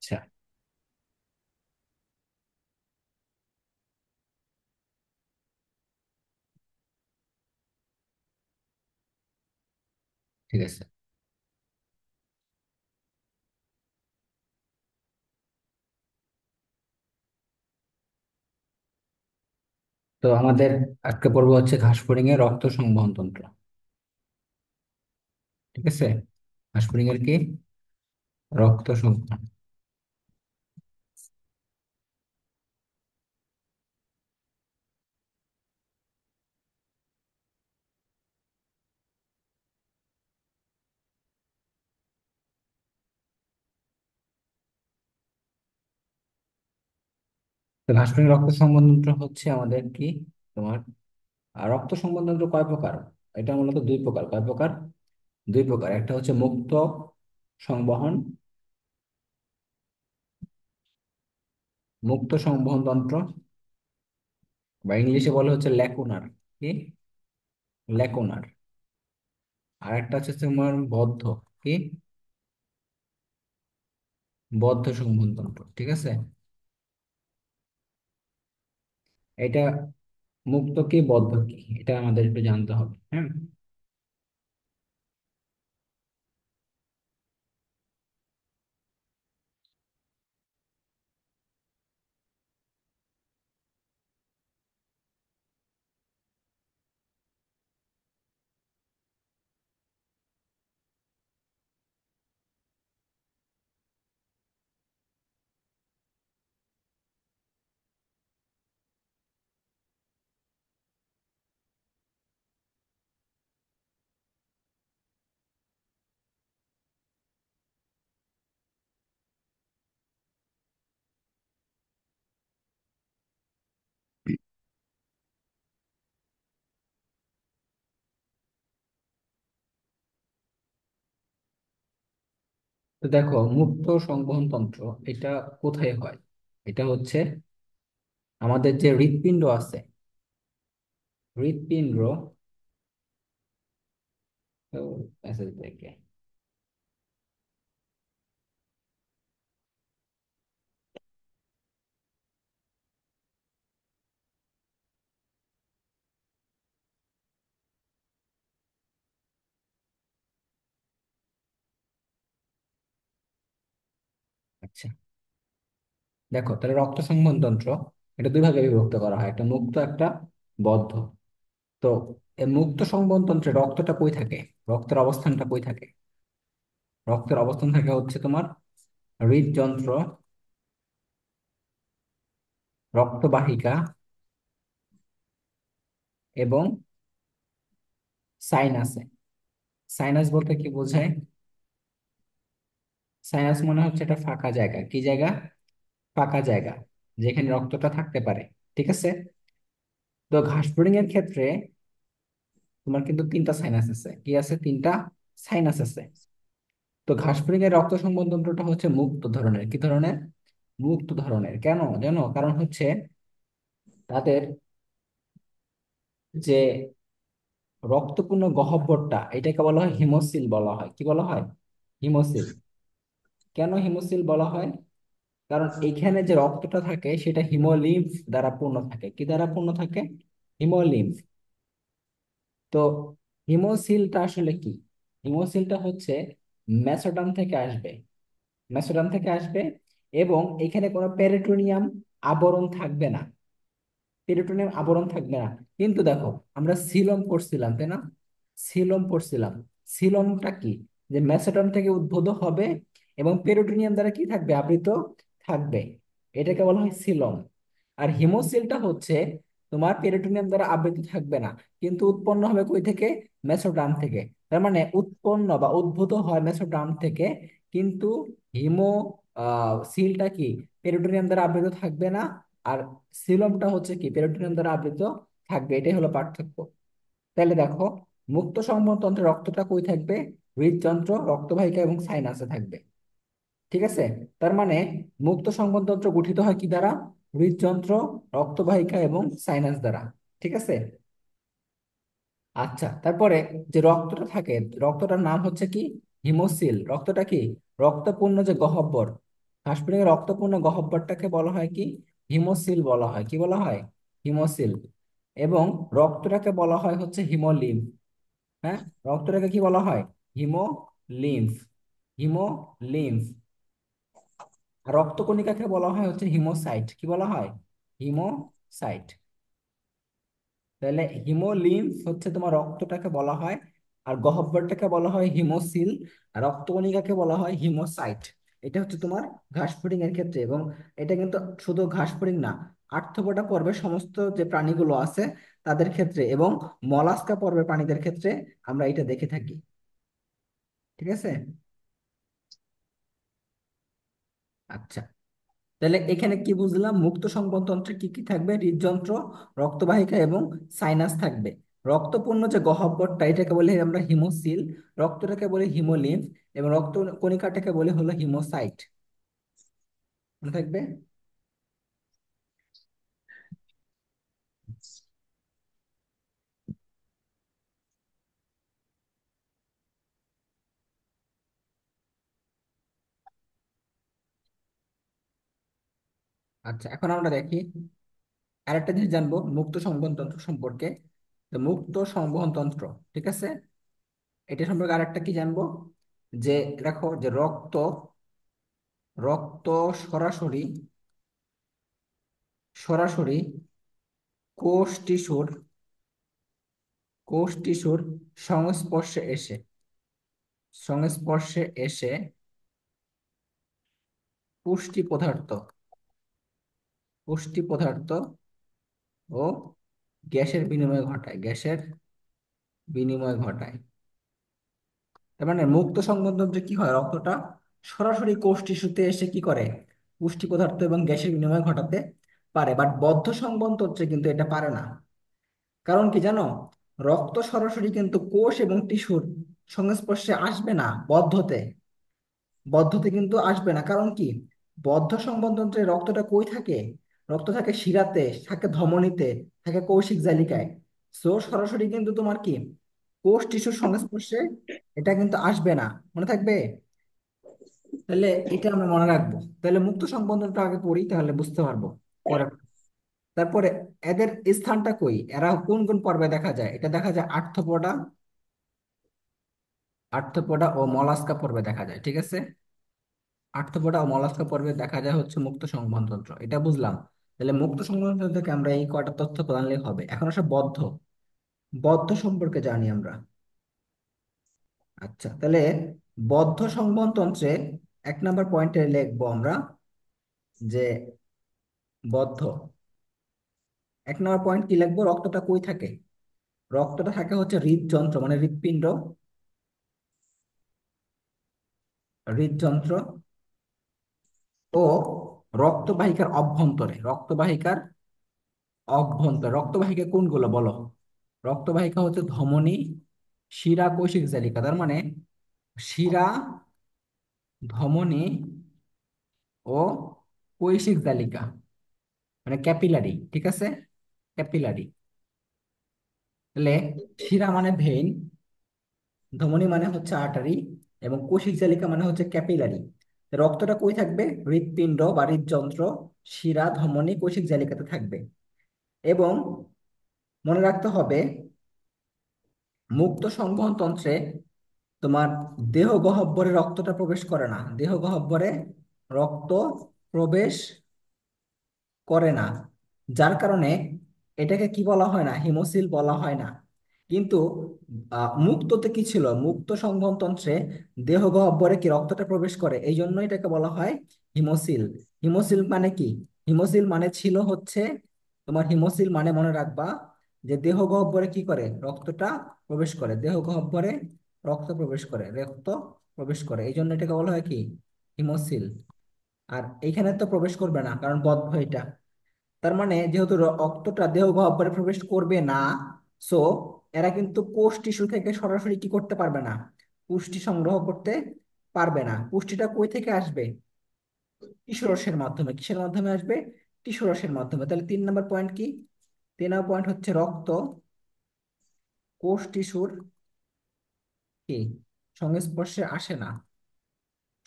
আচ্ছা, ঠিক আছে। তো আমাদের আজকে পর্ব হচ্ছে ঘাসফড়িং এর রক্ত সংবহন তন্ত্র। ঠিক আছে, ঘাসফড়িং এর কি রক্ত সংবহন। তো ঘাসফড়িং রক্ত সংবহন তন্ত্র হচ্ছে আমাদের কি তোমার রক্ত সংবহন তন্ত্র কয় প্রকার? এটা মূলত দুই প্রকার। কয় প্রকার? দুই প্রকার। একটা হচ্ছে মুক্ত সংবহন, মুক্ত সংবহন তন্ত্র, বা ইংলিশে বলে হচ্ছে ল্যাকুনার। কি? ল্যাকুনার। আর একটা হচ্ছে তোমার বদ্ধ। কি? বদ্ধ সংবহন তন্ত্র। ঠিক আছে, এটা মুক্ত কি বদ্ধ কি এটা আমাদের একটু জানতে হবে। হ্যাঁ, তো দেখো, মুক্ত সংবহন তন্ত্র এটা কোথায় হয়? এটা হচ্ছে আমাদের যে হৃৎপিণ্ড আছে, হৃৎপিণ্ড। তো মেসেজ দেখে। আচ্ছা, দেখো তাহলে রক্ত সংবহন তন্ত্র এটা দুই ভাগে বিভক্ত করা হয়, একটা মুক্ত একটা বদ্ধ। তো এই মুক্ত সংবহন তন্ত্রে রক্তটা কই থাকে? রক্তের অবস্থানটা কই থাকে? রক্তের অবস্থান থাকে হচ্ছে তোমার হৃদযন্ত্র, রক্তবাহিকা এবং সাইনাসে। সাইনাস বলতে কি বোঝায়? সাইনাস মনে হচ্ছে একটা ফাঁকা জায়গা। কি জায়গা? ফাঁকা জায়গা, যেখানে রক্তটা থাকতে পারে। ঠিক আছে। তো ঘাসফড়িং এর ক্ষেত্রে তোমার কিন্তু তিনটা সাইনাস আছে। কি আছে? তিনটা সাইনাস আছে। তো ঘাসফড়িং এর রক্ত সংবহন তন্ত্রটা হচ্ছে মুক্ত ধরনের। কি ধরনের? মুক্ত ধরনের। কেন জানো? কারণ হচ্ছে তাদের যে রক্তপূর্ণ গহ্বরটা, এটাকে বলা হয় হিমোসিল বলা হয়। কি বলা হয়? হিমোসিল। কেন হিমোসিল বলা হয়? কারণ এইখানে যে রক্তটা থাকে সেটা হিমোলিম্ফ দ্বারা পূর্ণ থাকে। কি দ্বারা পূর্ণ থাকে? হিমোলিম্ফ। তো হিমোসিলটা আসলে কি? হিমোসিলটা হচ্ছে মেসোডাম থেকে আসবে। মেসোডাম থেকে আসবে এবং এখানে কোনো পেরিটোনিয়াম আবরণ থাকবে না। পেরিটোনিয়াম আবরণ থাকবে না। কিন্তু দেখো, আমরা সিলম পড়ছিলাম তাই না? সিলম পড়ছিলাম। সিলমটা কি? যে মেসোডাম থেকে উদ্ভূত হবে এবং পেরিটোনিয়াম দ্বারা কি থাকবে? আবৃত থাকবে। এটাকে বলা হয় সিলম। আর হিমোসিলটা হচ্ছে তোমার পেরিটোনিয়াম দ্বারা আবৃত থাকবে না, কিন্তু উৎপন্ন হবে কই থেকে? মেসোডার্ম থেকে। তার মানে উৎপন্ন বা উদ্ভূত হয় মেসোডার্ম থেকে, কিন্তু হিমো সিলটা কি? পেরিটোনিয়াম দ্বারা আবৃত থাকবে না। আর সিলমটা হচ্ছে কি? পেরিটোনিয়াম দ্বারা আবৃত থাকবে। এটাই হলো পার্থক্য। তাহলে দেখো, মুক্ত সংবহনতন্ত্রে রক্তটা কই থাকবে? হৃদযন্ত্র, রক্তবাহিকা এবং সাইনাসে থাকবে। ঠিক আছে। তার মানে মুক্ত সংবহনতন্ত্র গঠিত হয় কি দ্বারা? হৃদযন্ত্র, রক্তবাহিকা এবং সাইনাস দ্বারা। ঠিক আছে। আচ্ছা, তারপরে যে রক্তটা থাকে, রক্তটার নাম হচ্ছে কি? হিমোসিল। রক্তটা কি? রক্তপূর্ণ যে গহ্বর, ঘাসফড়িং রক্তপূর্ণ গহ্বরটাকে বলা হয় কি? হিমোসিল বলা হয়। কি বলা হয়? হিমোসিল। এবং রক্তটাকে বলা হয় হচ্ছে হিমোলিম্ফ। হ্যাঁ, রক্তটাকে কি বলা হয়? হিমোলিম্ফ। হিমোলিম্ফ। আর রক্তকণিকাকে বলা হয় হচ্ছে হিমোসাইট। কি বলা হয়? হিমোসাইট। তাহলে হিমোলিম্ফ হচ্ছে তোমার রক্তটাকে বলা হয়, আর গহ্বরটাকে বলা হয় হিমোসিল, আর রক্তকণিকাকে বলা হয় হিমোসাইট। এটা হচ্ছে তোমার ঘাসফড়িং এর ক্ষেত্রে। এবং এটা কিন্তু শুধু ঘাসফড়িং না, আর্থ্রোপোডা পর্বের সমস্ত যে প্রাণীগুলো আছে তাদের ক্ষেত্রে, এবং মলাস্কা পর্বের প্রাণীদের ক্ষেত্রে আমরা এটা দেখে থাকি। ঠিক আছে। আচ্ছা, তাহলে এখানে কি বুঝলাম? মুক্ত সংবহনতন্ত্রে কি কি থাকবে? হৃদযন্ত্র, রক্তবাহিকা এবং সাইনাস থাকবে। রক্তপূর্ণ যে গহ্বরটা এটাকে বলি আমরা হিমোসিল, রক্তটাকে বলি হিমোলিম্ফ, এবং রক্ত কণিকাটাকে বলি হলো হিমোসাইট। মনে থাকবে। আচ্ছা, এখন আমরা দেখি আরেকটা জিনিস জানবো মুক্ত সংবহনতন্ত্র সম্পর্কে। তো মুক্ত সংবহনতন্ত্র, ঠিক আছে, এটা সম্পর্কে আরেকটা কি জানবো, যে দেখো যে রক্ত রক্ত সরাসরি সরাসরি কোষ টিস্যুর সংস্পর্শে এসে সংস্পর্শে এসে পুষ্টি পদার্থ পুষ্টি পদার্থ ও গ্যাসের বিনিময় ঘটায়। তার মানে মুক্ত সংবন্ধন কি হয়? রক্তটা সরাসরি কোষ টিস্যুতে এসে কি করে? পুষ্টি পদার্থ এবং গ্যাসের বিনিময় ঘটাতে পারে। বাট বদ্ধ সংবহনতন্ত্রে কিন্তু এটা পারে না। কারণ কি জানো? রক্ত সরাসরি কিন্তু কোষ এবং টিস্যুর সংস্পর্শে আসবে না বদ্ধতে কিন্তু আসবে না। কারণ কি? বদ্ধ সংবহনতন্ত্রে রক্তটা কই থাকে? রক্ত থাকে শিরাতে, থাকে ধমনীতে, থাকে কৌশিক জালিকায়। সো সরাসরি কিন্তু তোমার কি কোষ টিস্যুর সংস্পর্শে এটা কিন্তু আসবে না। মনে থাকবে। তাহলে এটা আমরা মনে রাখবো। তাহলে মুক্ত সংবহনটা আগে পড়ি, তাহলে বুঝতে পারবো পরে। তারপরে এদের স্থানটা কই? এরা কোন কোন পর্বে দেখা যায়? এটা দেখা যায় আর্থ্রোপোডা ও মলাস্কা পর্বে দেখা যায়। ঠিক আছে। আর্থ্রোপোডা ও মলাস্কা পর্বে দেখা যায় হচ্ছে মুক্ত সংবহনতন্ত্র, এটা বুঝলাম। তাহলে মুক্ত সংবহনতন্ত্র থেকে আমরা এই কয়টা তথ্য জানলেই হবে। এখন আসলে বদ্ধ বদ্ধ সম্পর্কে জানি আমরা। আচ্ছা, তাহলে বদ্ধ সংবহনতন্ত্রে 1 নম্বর পয়েন্টে লিখবো আমরা যে বদ্ধ 1 নম্বর পয়েন্ট কি লিখবো? রক্তটা কই থাকে? রক্তটা থাকে হচ্ছে হৃদযন্ত্র মানে হৃৎপিণ্ড, হৃদযন্ত্র ও রক্তবাহিকা কোনগুলো বলো? রক্তবাহিকা হচ্ছে ধমনী, শিরা, কৌশিক জালিকা। তার মানে শিরা, ধমনী ও কৈশিক জালিকা, মানে ক্যাপিলারি। ঠিক আছে, ক্যাপিলারি। তাহলে শিরা মানে ভেইন, ধমনী মানে হচ্ছে আর্টারি, এবং কৌশিক জালিকা মানে হচ্ছে ক্যাপিলারি। রক্তটা কই থাকবে? হৃৎপিণ্ড বা হৃদযন্ত্র, শিরা, ধমনী, কৌশিক জালিকাতে থাকবে। এবং মনে রাখতে হবে মুক্ত সংবহন তন্ত্রে তোমার দেহ গহ্বরে রক্তটা প্রবেশ করে না। দেহ গহ্বরে রক্ত প্রবেশ করে না, যার কারণে এটাকে কি বলা হয় না? হিমোসিল বলা হয় না। কিন্তু মুক্ততে কি ছিল? মুক্ত সংবহন তন্ত্রে দেহ গহ্বরে কি রক্তটা প্রবেশ করে, এই জন্য এটাকে বলা হয় হিমোসিল। হিমোসিল মানে কি? হিমোসিল মানে ছিল হচ্ছে তোমার হিমোসিল মানে মনে রাখবা যে দেহ গহ্বরে কি করে? রক্তটা প্রবেশ করে। দেহ গহ্বরে রক্ত প্রবেশ করে এই জন্য এটাকে বলা হয় কি? হিমোসিল। আর এইখানে তো প্রবেশ করবে না, কারণ বদ্ধ এটা। তার মানে যেহেতু রক্তটা দেহ গহ্বরে প্রবেশ করবে না, সো এরা কিন্তু কোষ টিস্যু থেকে সরাসরি কি করতে পারবে না? পুষ্টি সংগ্রহ করতে পারবে না। পুষ্টিটা কই থেকে আসবে? টিস্যু রসের মাধ্যমে। কিসের মাধ্যমে আসবে? টিস্যু রসের মাধ্যমে। তাহলে 3 নম্বর পয়েন্ট কি? 3 নম্বর পয়েন্ট হচ্ছে রক্ত কোষ টিস্যুর কি সংস্পর্শে আসে না।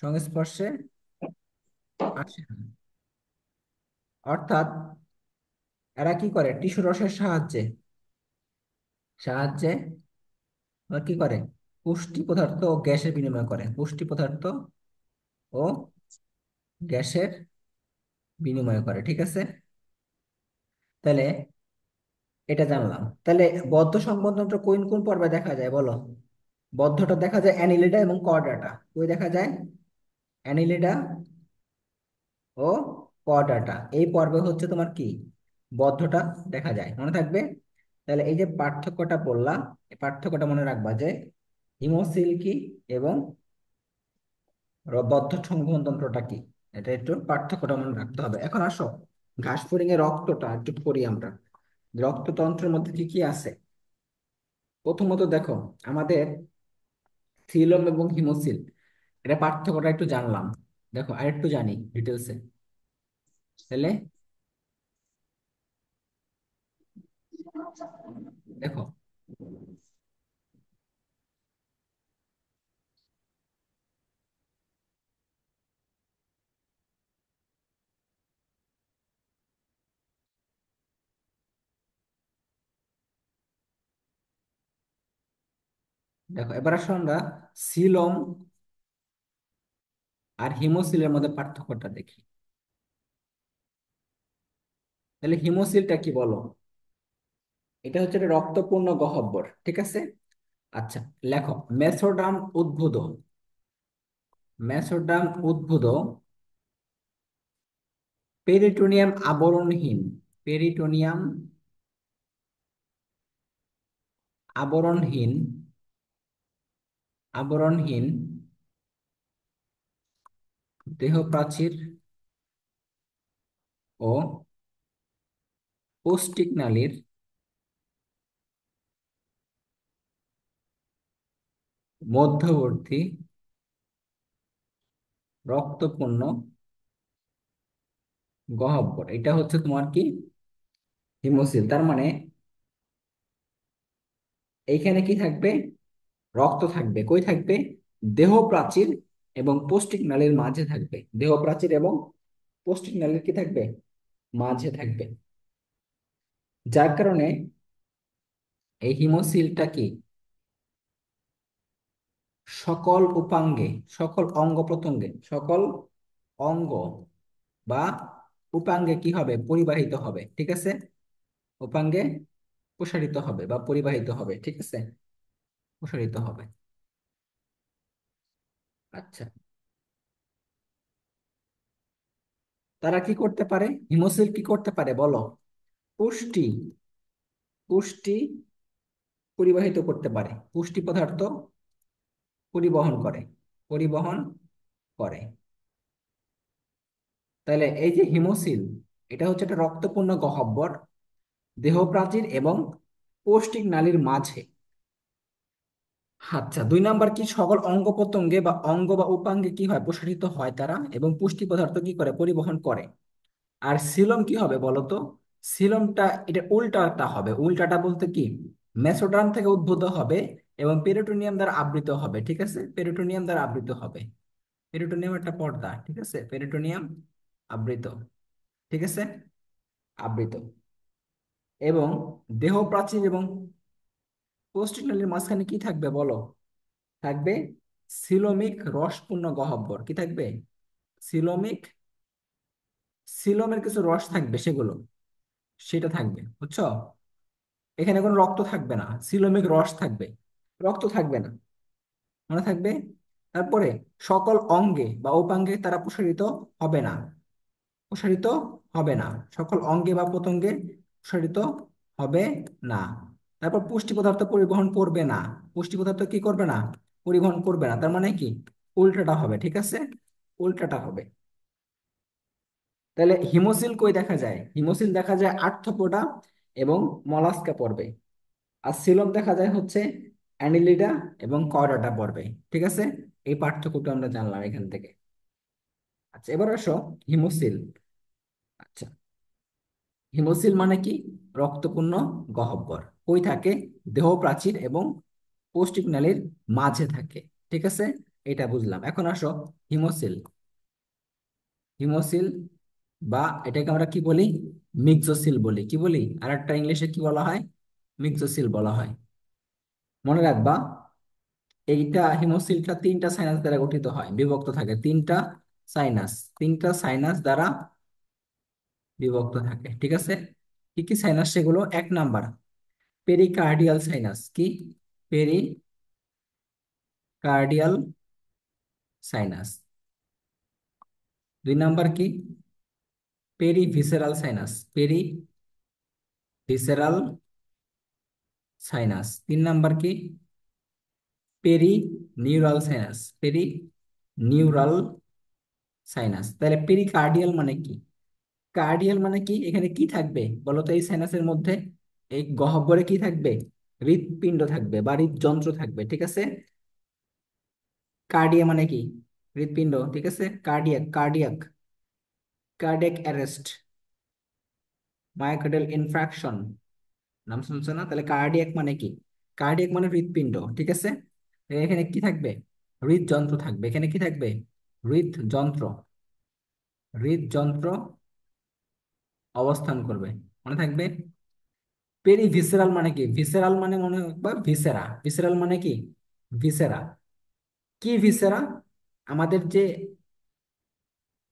সংস্পর্শে আসে না। অর্থাৎ এরা কি করে, টিস্যু রসের সাহায্যে সাহায্যে ওরা কি করে, পুষ্টি পদার্থ ও গ্যাসের বিনিময় করে, পুষ্টি পদার্থ ও গ্যাসের বিনিময় করে, ঠিক আছে। তাহলে এটা জানলাম। তাহলে বদ্ধ সংবন্ধনটা কোন কোন পর্বে দেখা যায় বলো? বদ্ধটা দেখা যায় অ্যানিলিডা এবং কর্ডাটা। কই দেখা যায়? অ্যানিলিডা ও কর্ডাটা এই পর্বে হচ্ছে তোমার কি, বদ্ধটা দেখা যায়, মনে থাকবে। তাহলে এই যে পার্থক্যটা বললাম, এই পার্থক্যটা মনে রাখবা যে হিমোসিল কি এবং বদ্ধ সংবহনতন্ত্রটা কি, এটা একটু পার্থক্যটা মনে রাখতে হবে। এখন আসো ঘাস ফড়িং এর রক্তটা একটু পড়ি আমরা। রক্ততন্ত্রের মধ্যে কি কি আছে? প্রথমত দেখো, আমাদের সিলম এবং হিমোসিল, এটা পার্থক্যটা একটু জানলাম। দেখো আরেকটু জানি ডিটেলসে। তাহলে দেখো, দেখো এবার আসো আমরা সিলম আর হিমোসিলের মধ্যে পার্থক্যটা দেখি। তাহলে হিমোসিলটা কি বলো? এটা হচ্ছে একটা রক্তপূর্ণ গহ্বর, ঠিক আছে। আচ্ছা, লেখো মেসোডাম উদ্ভিদ, মেসোডাম উদ্ভিদ পেরিটোনিয়াম আবরণহীন, পেরিটোনিয়াম আবরণহীন, আবরণহীন দেহ প্রাচীর ও পৌষ্টিক নালীর মধ্যবর্তী রক্তপূর্ণ গহ্বর, এটা হচ্ছে তোমার কি, হিমোসিল। তার মানে এইখানে কি থাকবে, রক্ত থাকবে। কই থাকবে? দেহ প্রাচীর এবং পৌষ্টিক নালীর মাঝে থাকবে। দেহ প্রাচীর এবং পৌষ্টিক নালীর কি থাকবে, মাঝে থাকবে। যার কারণে এই হিমোসিলটা কি সকল উপাঙ্গে, সকল অঙ্গ প্রত্যঙ্গে, সকল অঙ্গ বা উপাঙ্গে কি হবে, পরিবাহিত হবে, ঠিক আছে। উপাঙ্গে প্রসারিত হবে বা পরিবাহিত হবে, ঠিক আছে, প্রসারিত হবে। আচ্ছা, তারা কি করতে পারে, হিমোসিল কি করতে পারে বলো? পুষ্টি, পুষ্টি পরিবাহিত করতে পারে, পুষ্টি পদার্থ পরিবহন করে, পরিবহন করে। তাহলে এই যে হিমোসিল, এটা হচ্ছে একটা রক্তপূর্ণ গহ্বর দেহ প্রাচীর এবং পৌষ্টিক নালীর মাঝে। আচ্ছা, দুই নাম্বার কি, সকল অঙ্গ প্রত্যঙ্গে বা অঙ্গ বা উপাঙ্গে কি হয়, প্রসারিত হয় তারা এবং পুষ্টি পদার্থ কি করে, পরিবহন করে। আর সিলম কি হবে বলতো? সিলমটা এটা উল্টাটা হবে। উল্টাটা বলতে কি, মেসোডার্ম থেকে উদ্ভূত হবে এবং পেরিটোনিয়াম দ্বারা আবৃত হবে, ঠিক আছে, পেরিটোনিয়াম দ্বারা আবৃত হবে। পেরিটোনিয়াম একটা পর্দা, ঠিক আছে, পেরিটোনিয়াম আবৃত, ঠিক আছে, আবৃত। এবং দেহ প্রাচীর এবং পৌষ্টিক নালীর মাঝখানে কি থাকবে বলো? থাকবে সিলোমিক রসপূর্ণ গহ্বর। কি থাকবে? সিলোমিক, সিলোমের কিছু রস থাকবে, সেগুলো, সেটা থাকবে, বুঝছো। এখানে কোনো রক্ত থাকবে না, সিলোমিক রস থাকবে, রক্ত থাকবে না, মনে থাকবে। তারপরে সকল অঙ্গে বা উপাঙ্গে তারা প্রসারিত হবে না, প্রসারিত হবে না, সকল অঙ্গে বা প্রত্যঙ্গে প্রসারিত হবে না। তারপর পুষ্টি পদার্থ পরিবহন করবে না, পুষ্টি পদার্থ কি করবে না, পরিবহন করবে না। তার মানে কি, উল্টাটা হবে, ঠিক আছে, উল্টাটা হবে। তাহলে হিমোসিল কই দেখা যায়? হিমোসিল দেখা যায় আর্থ্রোপোডা এবং মলাস্কা পর্বে। আর সিলম দেখা যায় হচ্ছে অ্যানিলিডা এবং কর্ডাটা পর্বে, ঠিক আছে। এই পার্থক্যটা আমরা জানলাম এখান থেকে। আচ্ছা, এবার আসো হিমোসিল। আচ্ছা, হিমোসিল মানে কি, রক্তপূর্ণ গহ্বর। কই থাকে? দেহ প্রাচীর এবং পৌষ্টিক নালীর মাঝে থাকে, ঠিক আছে। এটা বুঝলাম। এখন আসো হিমোসিল। হিমোসিল, বা এটাকে আমরা কি বলি, মিক্সোসিল বলি। কি বলি, আর একটা ইংলিশে কি বলা হয়, মিক্সোসিল বলা হয়। মনে রাখবা, এইটা হিমোসিলটা তিনটা সাইনাস দ্বারা গঠিত হয়, বিভক্ত থাকে তিনটা সাইনাস, তিনটা সাইনাস দ্বারা বিভক্ত থাকে। ঠিক আছে, কি কি সাইনাস সেগুলো? এক নাম্বার পেরিকার্ডিয়াল সাইনাস। কি? Pericardial sinus. দুই নাম্বার কি? Perivisceral sinus. Perivisceral sinus. তিন নাম্বার কি? Perineural sinus. Neural sinus. তাহলে পেরিকার্ডিয়াল মানে কি? কার্ডিয়াল মানে কি? এখানে কি থাকবে বলো তো এই সাইনাসের মধ্যে? এই গহ্বরে কি থাকবে? হৃৎপিণ্ড থাকবে বা হৃদযন্ত্র থাকবে। ঠিক আছে। কার্ডিয়া মানে কি? হৃৎপিণ্ড। ঠিক আছে, cardiac, cardiac arrest, myocardial infraction, নাম শুনছো না? তাহলে কার্ডিয়াক মানে কি? কার্ডিয়াক মানে হৃৎপিণ্ড। ঠিক আছে, এখানে কি থাকবে? হৃদযন্ত্র থাকবে। এখানে কি থাকবে? হৃদযন্ত্র, হৃদযন্ত্র অবস্থান করবে, মনে থাকবে। পেরিভিসেরাল মানে কি? ভিসেরাল মানে মনে রাখবা ভিসেরা। ভিসেরাল মানে কি? ভিসেরা। কি ভিসেরা? আমাদের যে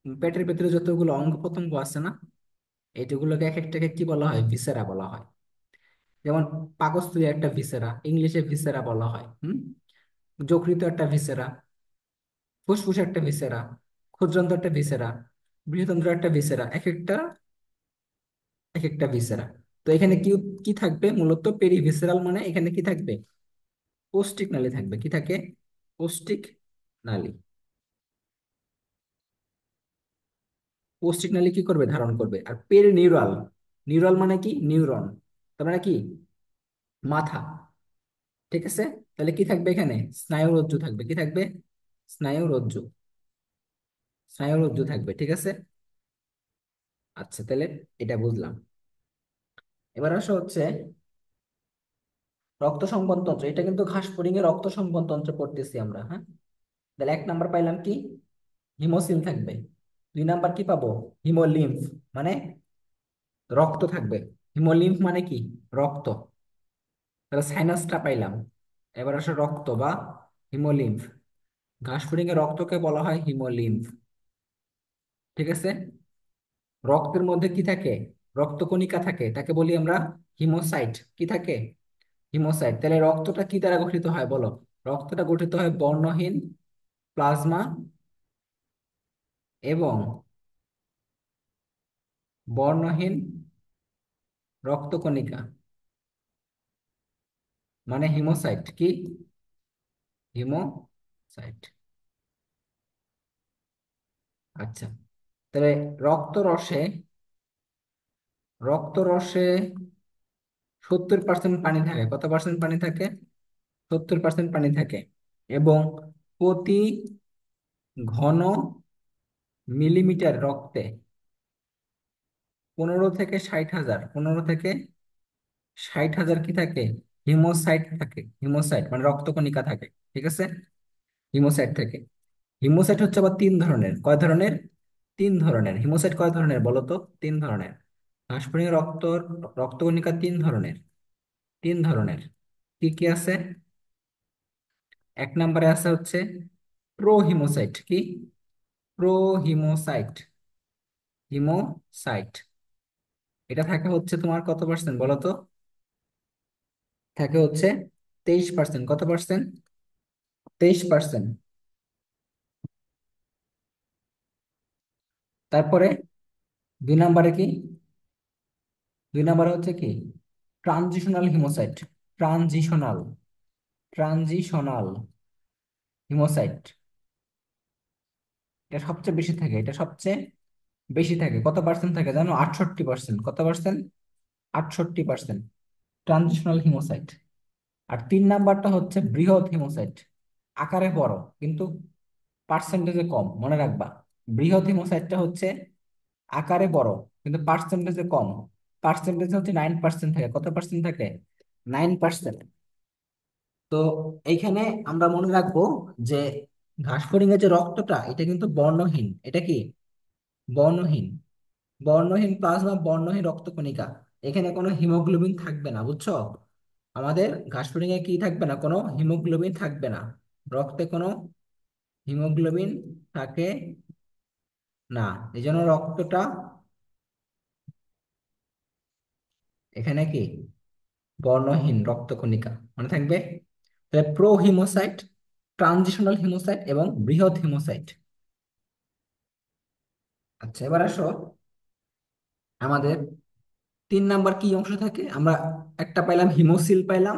পেটের ভেতরে যতগুলো অঙ্গ প্রত্যঙ্গ আছে না, এইগুলোকে এক একটাকে কি বলা হয়? ভিসেরা বলা হয়। যেমন পাকস্থলী একটা ভিসেরা, ইংলিশে ভিসেরা বলা হয়। যকৃত একটা ভিসেরা, ফুসফুস একটা ভিসেরা, ক্ষুদ্রান্ত একটা ভিসেরা, বৃহদান্ত্র একটা ভিসেরা, এক একটা এক একটা ভিসেরা। তো এখানে কি কি থাকবে মূলত? পেরিভিসেরাল মানে এখানে কি থাকবে? পৌষ্টিক নালী থাকবে। কি থাকে? পৌষ্টিক নালী। পৌষ্টিক নালী কি করবে? ধারণ করবে। আর পেরিনিউরাল, নিউরাল মানে কি? নিউরন, তার মানে কি? মাথা। ঠিক আছে, তাহলে কি থাকবে এখানে? স্নায়ুরজ্জু থাকবে। কি থাকবে? স্নায়ুরজ্জু, স্নায়ুরজ্জু থাকবে। ঠিক আছে, আচ্ছা তাহলে এটা বুঝলাম। এবার আসো হচ্ছে রক্ত সংবহন তন্ত্র। এটা কিন্তু ঘাসফড়িং এর রক্ত সংবহন তন্ত্র পড়তেছি আমরা। হ্যাঁ, তাহলে এক নাম্বার পাইলাম কি? হিমোসিল থাকবে। দুই নাম্বার কি পাবো? হিমোলিম্ফ, মানে রক্ত থাকবে। হিমোলিম্ফ মানে কি? রক্ত। তাহলে সাইনাসটা পাইলাম। এবার আসো রক্ত বা হিমোলিম্ফ। ঘাসফড়িং এর রক্তকে বলা হয় হিমোলিম্ফ। ঠিক আছে, রক্তের মধ্যে কি থাকে? রক্তকণিকা থাকে, তাকে বলি আমরা হিমোসাইট। কি থাকে? হিমোসাইট। তাহলে রক্তটা কি দ্বারা গঠিত হয় বলো? রক্তটা গঠিত হয় বর্ণহীন প্লাজমা এবং বর্ণহীন রক্তকণিকা, মানে হিমোসাইট। কি? হিমোসাইট। আচ্ছা, তাহলে রক্তরসে, রক্তরসে 70% পানি থাকে। কত পার্সেন্ট পানি থাকে? 70% পানি থাকে। এবং প্রতি ঘন মিলিমিটার রক্তে 15 থেকে 60 হাজার কি থাকে? হিমোসাইট থাকে। হিমোসাইট মানে রক্তকণিকা থাকে। ঠিক আছে, হিমোসাইট থাকে। হিমোসাইট হচ্ছে আবার তিন ধরনের। কয় ধরনের? তিন ধরনের। হিমোসাইট কয় ধরনের বলো তো? তিন ধরনের। ঘাসফড়িং রক্তকণিকা তিন ধরনের। তিন ধরনের। কি কি আছে? এক নম্বরে আছে হচ্ছে প্রোহিমোসাইট। কি? প্রোহিমোসাইট, হিমোসাইট। এটা থাকে হচ্ছে তোমার কত পার্সেন্ট বলো তো? থাকে হচ্ছে 23%। কত পার্সেন্ট? 23%। তারপরে দুই নম্বরে কি? দুই নম্বরে হচ্ছে কি? Transitional hemocyte. Transitional, transitional hemocyte. এটা সবচেয়ে বেশি থাকে। এটা সবচেয়ে বেশি থাকে। কত পার্সেন্ট থাকে জানো? 68%। কত পার্সেন্ট? 68% transitional haemocyte. আর তিন নাম্বারটা হচ্ছে বৃহৎ হিমোসাইট। আকারে বড় কিন্তু পার্সেন্টেজে কম, মনে রাখবা। বৃহৎ হিমোসাইটটা হচ্ছে আকারে বড় কিন্তু পার্সেন্টেজে কম। পার্সেন্টেজ হচ্ছে 9% থাকে। কত পার্সেন্ট থাকে? 9%। তো এইখানে আমরা মনে রাখবো যে ঘাসফড়িং এর যে রক্তটা, এটা কিন্তু বর্ণহীন। এটা কি? বর্ণহীন। বর্ণহীন প্লাজমা, বর্ণহীন রক্তকণিকা। এখানে কোনো হিমোগ্লোবিন থাকবে না, বুঝছো? আমাদের ঘাসফড়িং এ কি থাকবে না? কোনো হিমোগ্লোবিন থাকবে না। রক্তে কোনো হিমোগ্লোবিন থাকে না। এই জন্য রক্তটা এখানে কি বর্ণহীন রক্তকণিকা মনে থাকবে। তাহলে প্রো হিমোসাইট, ট্রানজিশনাল হিমোসাইট এবং বৃহৎ হিমোসাইট। আচ্ছা, এবার আসো আমাদের 3 নাম্বার কি অংশ থাকে আমরা? একটা পাইলাম হিমোসিল পাইলাম,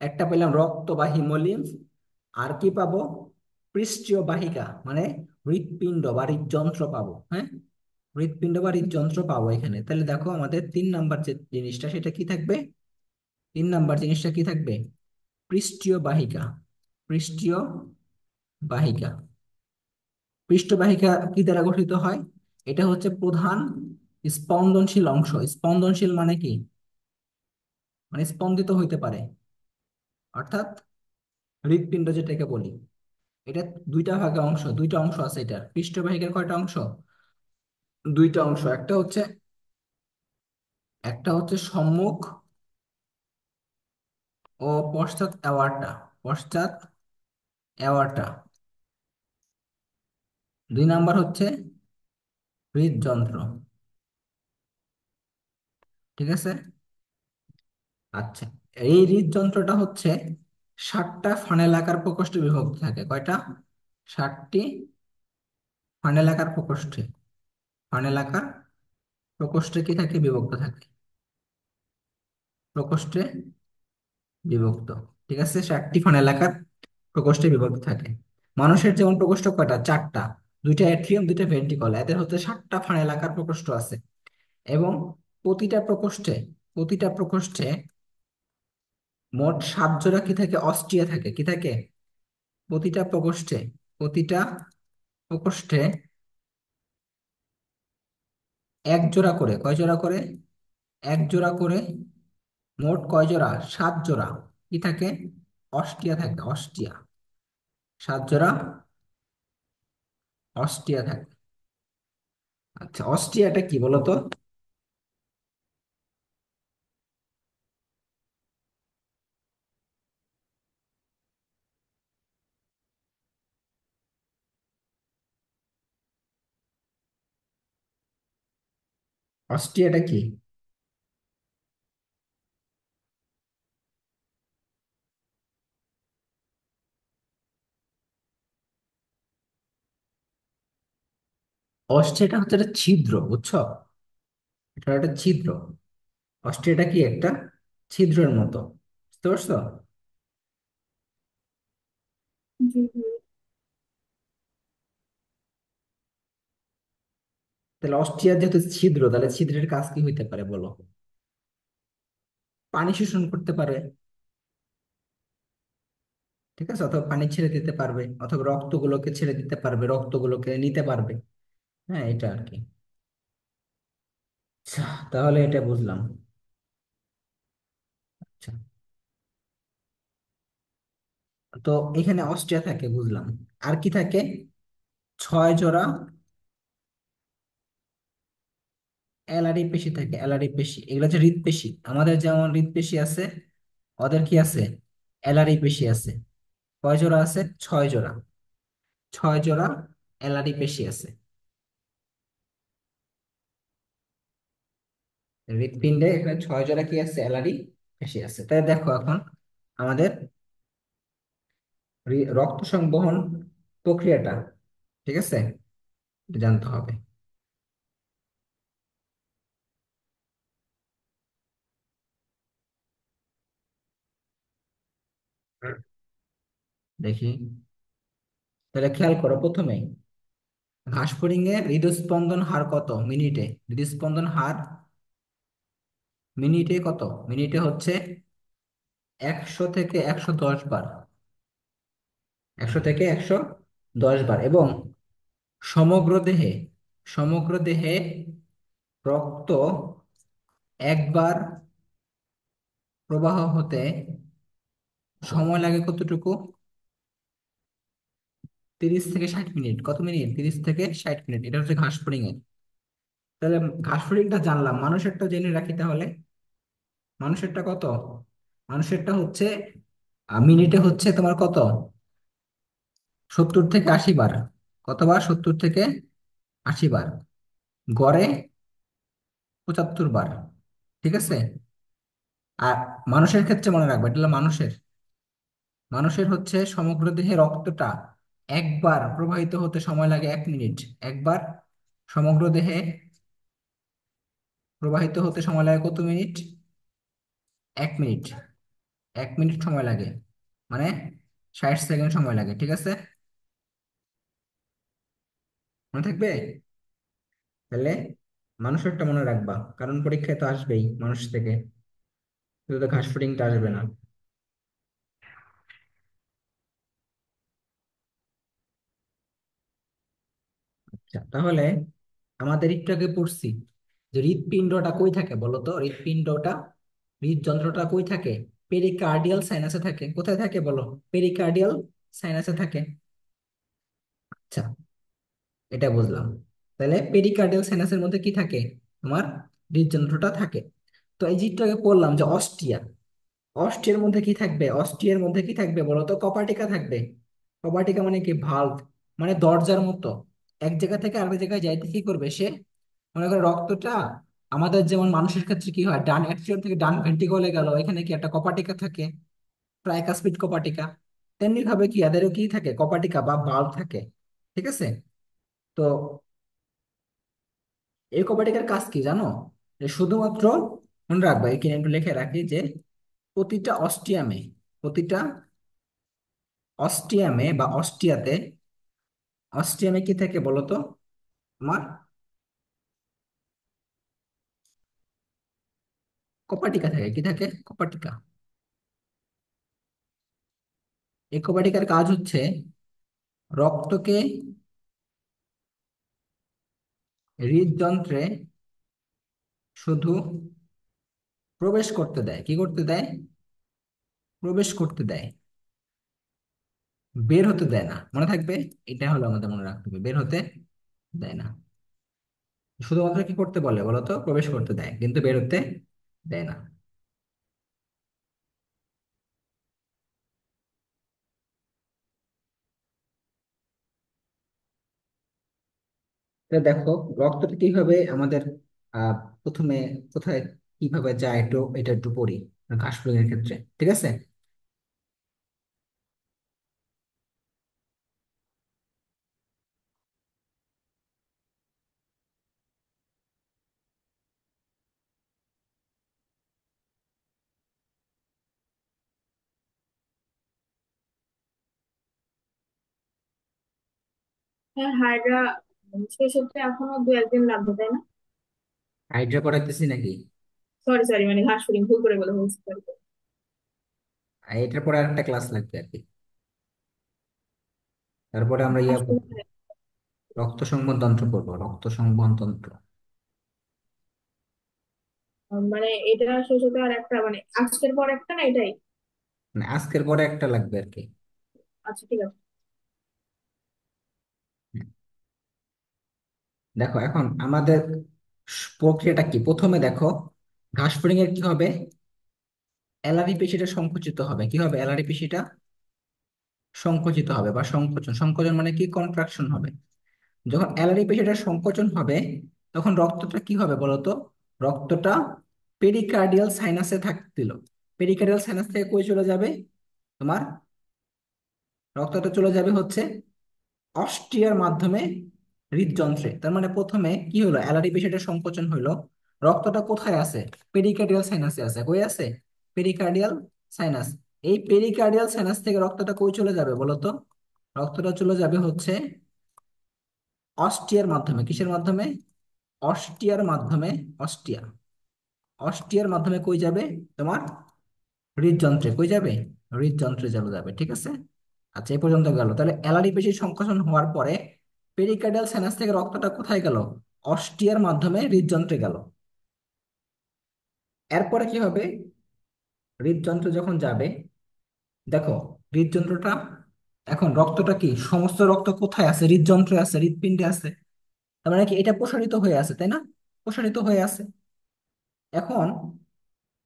একটা পেলাম রক্ত বা হিমোলিম্ফ, আর কি পাবো? পৃষ্ঠীয় বাহিকা মানে হৃৎপিণ্ড বা হৃদযন্ত্র পাবো। হ্যাঁ, হৃৎপিণ্ড বা হৃদযন্ত্র পাবো এখানে। তাহলে দেখো আমাদের 3 নাম্বার যে জিনিসটা সেটা কি থাকবে? 3 নাম্বার জিনিসটা কি থাকবে? পৃষ্ঠীয় বাহিকা। পৃষ্ঠীয় বাহিকা। পৃষ্ঠবাহিকা কি দ্বারা গঠিত হয়? এটা হচ্ছে প্রধান স্পন্দনশীল অংশ। স্পন্দনশীল মানে কি? মানে স্পন্দিত হইতে পারে, অর্থাৎ হৃৎপিণ্ড যেটাকে বলি। এটা দুইটা ভাগে অংশ, দুইটা অংশ আছে এটার। পৃষ্ঠবাহিকার কয়টা অংশ? দুইটা অংশ। একটা হচ্ছে সম্মুখ ও পশ্চাৎ অ্যাওয়ার্টা। পশ্চাৎ অ্যাওয়ার্টা। 2 নাম্বার হচ্ছে হৃদযন্ত্র। ঠিক আছে। আচ্ছা, এই হৃদযন্ত্রটা হচ্ছে 7টা ফানেল আকার প্রকোষ্ঠে বিভক্ত থাকে। কয়টা? 7টি ফানেল আকার প্রকোষ্ঠে। ফানেল আকার প্রকোষ্ঠে কি থাকে? বিভক্ত থাকে। প্রকোষ্ঠে বিভক্ত। ঠিক আছে, 7টি ফানেল আকার প্রকোষ্ঠে বিভক্ত থাকে। মানুষের যেমন প্রকোষ্ঠ কয়টা? 4টা। দুইটা অ্যাট্রিয়াম, দুইটা ভেন্ট্রিকল, এদের হচ্ছে 7টা ফানেল আকার প্রকোষ্ঠ আছে। এবং প্রতিটা প্রকোষ্ঠে প্রতিটা প্রকোষ্ঠে মোট 7 জোড়া কি থাকে? অস্ট্রিয়া থাকে। কি থাকে? প্রতিটা প্রকোষ্ঠে প্রতিটা প্রকোষ্ঠে 1 জোড়া করে। কয় জোড়া করে? 1 জোড়া করে। মোট কয় জোড়া? 7 জোড়া। কি থাকে? অস্ট্রিয়া থাকে। অস্ট্রিয়া। 7 জোড়া অস্ট্রিয়া থাকে। আচ্ছা, অস্ট্রিয়াটা কি বলতো? অস্ট্রিয়াটা কি? অস্ট্রিয়াটা হচ্ছে একটা ছিদ্র, বুঝছো? এটা একটা ছিদ্র। অস্ট্রিয়াটা কি? একটা ছিদ্রের মতো। বুঝতে পারছো? তাহলে অস্ট্রিয়ার যেহেতু ছিদ্র, তাহলে ছিদ্রের কাজ কি হইতে পারে বলো? পানি শোষণ করতে পারে। ঠিক আছে, অথবা পানি ছেড়ে দিতে পারবে, অথবা রক্তগুলোকে ছেড়ে দিতে পারবে, রক্তগুলোকে নিতে পারবে। হ্যাঁ, এটা আর কি। আচ্ছা, তাহলে এটা বুঝলাম। আচ্ছা, তো এখানে অস্ট্রিয়া থাকে বুঝলাম। আর কি থাকে? 6 জোড়া এলারি পেশি থাকে। এলারি পেশি, এগুলো হচ্ছে হৃদপেশি। আমাদের যেমন হৃদপেশি আছে, ওদের কি আছে? এলারি পেশি আছে। কয় জোড়া আছে? 6 জোড়া। 6 জোড়া এলারি পেশি আছে হৃৎপিণ্ডে। এখানে 6 জোড়া কি আছে? এলারি পেশি আছে। তাই দেখো এখন আমাদের রক্ত সংবহন প্রক্রিয়াটা, ঠিক আছে, এটা জানতে হবে। হুম। দেখি, তাহলে খেয়াল করো প্রথমে ঘাসফড়িং এর হৃদস্পন্দন হার কত মিনিটে? হৃদস্পন্দন হার মিনিটে কত? মিনিটে হচ্ছে 100 থেকে 110 বার। 100 থেকে 110 বার। এবং সমগ্র দেহে সমগ্র দেহে রক্ত একবার প্রবাহ হতে সময় লাগে কতটুকু? 30 থেকে 60 মিনিট। কত মিনিট? 30 থেকে 60 মিনিট। এটা হচ্ছে ঘাসফড়িং এর। তাহলে ঘাসফড়িংটা জানলাম, মানুষেরটা জেনে রাখি তাহলে। মানুষেরটা কত? মানুষেরটা হচ্ছে মিনিটে হচ্ছে তোমার কত, 70 থেকে 80 বার। কতবার? 70 থেকে 80 বার। গড়ে 75 বার। ঠিক আছে। আর মানুষের ক্ষেত্রে মনে রাখবে, এটা হলো মানুষের। মানুষের হচ্ছে সমগ্র দেহে রক্তটা একবার প্রবাহিত হতে সময় লাগে 1 মিনিট। একবার সমগ্র দেহে প্রবাহিত হতে সময় লাগে কত মিনিট? 1 মিনিট। 1 মিনিট সময় লাগে, মানে 60 সেকেন্ড সময় লাগে। ঠিক আছে, মনে থাকবে? তাহলে মানুষেরটা মনে রাখবা, কারণ পরীক্ষায় তো আসবেই মানুষ থেকে, শুধু তো ঘাস ফুডিংটা আসবে না। আচ্ছা, তাহলে আমাদের একটু আগে পড়ছি যে হৃৎপিণ্ডটা কই থাকে বলো তো? হৃৎপিণ্ডটা, হৃদযন্ত্রটা কই থাকে? পেরিকার্ডিয়াল সাইনাসে থাকে। কোথায় থাকে বলো? পেরিকার্ডিয়াল সাইনাসে থাকে। আচ্ছা, এটা বুঝলাম। তাহলে পেরিকার্ডিয়াল সাইনাসের মধ্যে কি থাকে? তোমার হৃদযন্ত্রটা থাকে। তো এই যে একটু আগে বললাম যে অস্টিয়া, অস্টিয়ার মধ্যে কি থাকবে? অস্টিয়ার মধ্যে কি থাকবে বলো তো? কপার্টিকা থাকবে। কপার্টিকা মানে কি? ভালভ, মানে দরজার মতো। এক জায়গা থেকে আরেক জায়গায় যাইতে কি করবে সে? মনে করো রক্তটা আমাদের যেমন মানুষের ক্ষেত্রে কি হয়, ডান অ্যাট্রিয়াম থেকে ডান ভেন্ট্রিকলে গেল, এখানে কি একটা কপার্টিকা থাকে, ট্রাইকাসপিড কপার্টিকা। তেমনি ভাবে কি এদেরও কি থাকে? কপার্টিকা বা বাল্ব থাকে। ঠিক আছে। তো এই কপার্টিকার কাজ কি জানো? যে শুধুমাত্র, মনে রাখবা, এখানে একটু লিখে রাখি যে প্রতিটা অস্টিয়ামে, প্রতিটা অস্টিয়ামে বা অস্টিয়াতে, অস্টিয়ামে কি থাকে বলতো আমার? কপাটিকা থাকে। কি থাকে? কপাটিকা। এই কপাটিকার কাজ হচ্ছে রক্তকে হৃদযন্ত্রে শুধু প্রবেশ করতে দেয়। কি করতে দেয়? প্রবেশ করতে দেয়, বের হতে দেয় না। মনে থাকবে, এটা হলো আমাদের মনে রাখতে হবে, বের হতে দেয় না। শুধুমাত্র কি করতে বলে বলতো? প্রবেশ করতে দেয়, কিন্তু বের হতে দেয় না। তো দেখো, রক্তটা কিভাবে আমাদের আহ প্রথমে কোথায় কিভাবে যায়, একটু এটা একটু পড়ি ঘাসফড়িং ক্ষেত্রে। ঠিক আছে। হ্যাঁ, হাইড্রা সেসব তো এখনো দু একদিন লাগবে, তাই না? হাইড্রা পড়াইতেছি নাকি? সরি সরি, মানে ঘাস ফড়িং ভুল করে বলে হয়েছে, sorry. আর এটার পরে আরেকটা ক্লাস লাগবে আর কি। তারপরে আমরা ইয়া পড়বো, আসলে রক্ত সংবহন তন্ত্র পড়বো, রক্ত সংবহন তন্ত্র। মানে এটা শেষ হতে আর একটা, মানে আজকের পর একটা, না এটাই? মানে আজকের পরে একটা লাগবে আর কি। আচ্ছা, ঠিক আছে। হুম। দেখো এখন আমাদের প্রক্রিয়াটা কি, প্রথমে দেখো ঘাসফড়িং এর কি হবে? অ্যালারি পেশিটা সংকুচিত হবে। কি হবে? অ্যালারি পেশিটা সংকুচিত হবে বা সংকোচন। সংকোচন মানে কি? কন্ট্রাকশন হবে। যখন অ্যালারি পেশিটা সংকোচন হবে, তখন রক্তটা কি হবে বলতো? রক্তটা পেরিকার্ডিয়াল সাইনাসে থাকছিল, পেরিকার্ডিয়াল সাইনাস থেকে কই চলে যাবে তোমার? রক্তটা চলে যাবে হচ্ছে অস্ট্রিয়ার মাধ্যমে হৃদযন্ত্রে। তার মানে প্রথমে কি হলো? অ্যালারি পেশিটা সংকোচন হইলো, রক্তটা কোথায় আছে? পেরিকার্ডিয়াল সাইনাসে আছে। কই আছে? Pericardial sinus. এই পেরিকার্ডিয়াল সাইনাস থেকে রক্তটা কই চলে যাবে বলতো? রক্তটা চলে যাবে হচ্ছে অস্টিয়ার মাধ্যমে। কিসের মাধ্যমে? অস্টিয়ার মাধ্যমে। অস্টিয়া, অস্টিয়ার মাধ্যমে কই যাবে তোমার? হৃদযন্ত্রে। কই যাবে? হৃদযন্ত্রে চলে যাবে। ঠিক আছে। আচ্ছা, এই পর্যন্ত গেল। তাহলে অ্যালারি পেশি সংকোচন হওয়ার পরে পেরিকার্ডিয়াল সাইনাস থেকে রক্তটা কোথায় গেল? অস্টিয়ার মাধ্যমে হৃদযন্ত্রে গেল। এরপরে কি হবে? হৃদযন্ত্র যখন যাবে, দেখো হৃদযন্ত্রটা, এখন রক্তটা কি, সমস্ত রক্ত কোথায় আছে? হৃদযন্ত্রে আছে, হৃদপিণ্ডে আছে। তার মানে কি এটা প্রসারিত হয়ে আছে, তাই না? প্রসারিত হয়ে আছে। এখন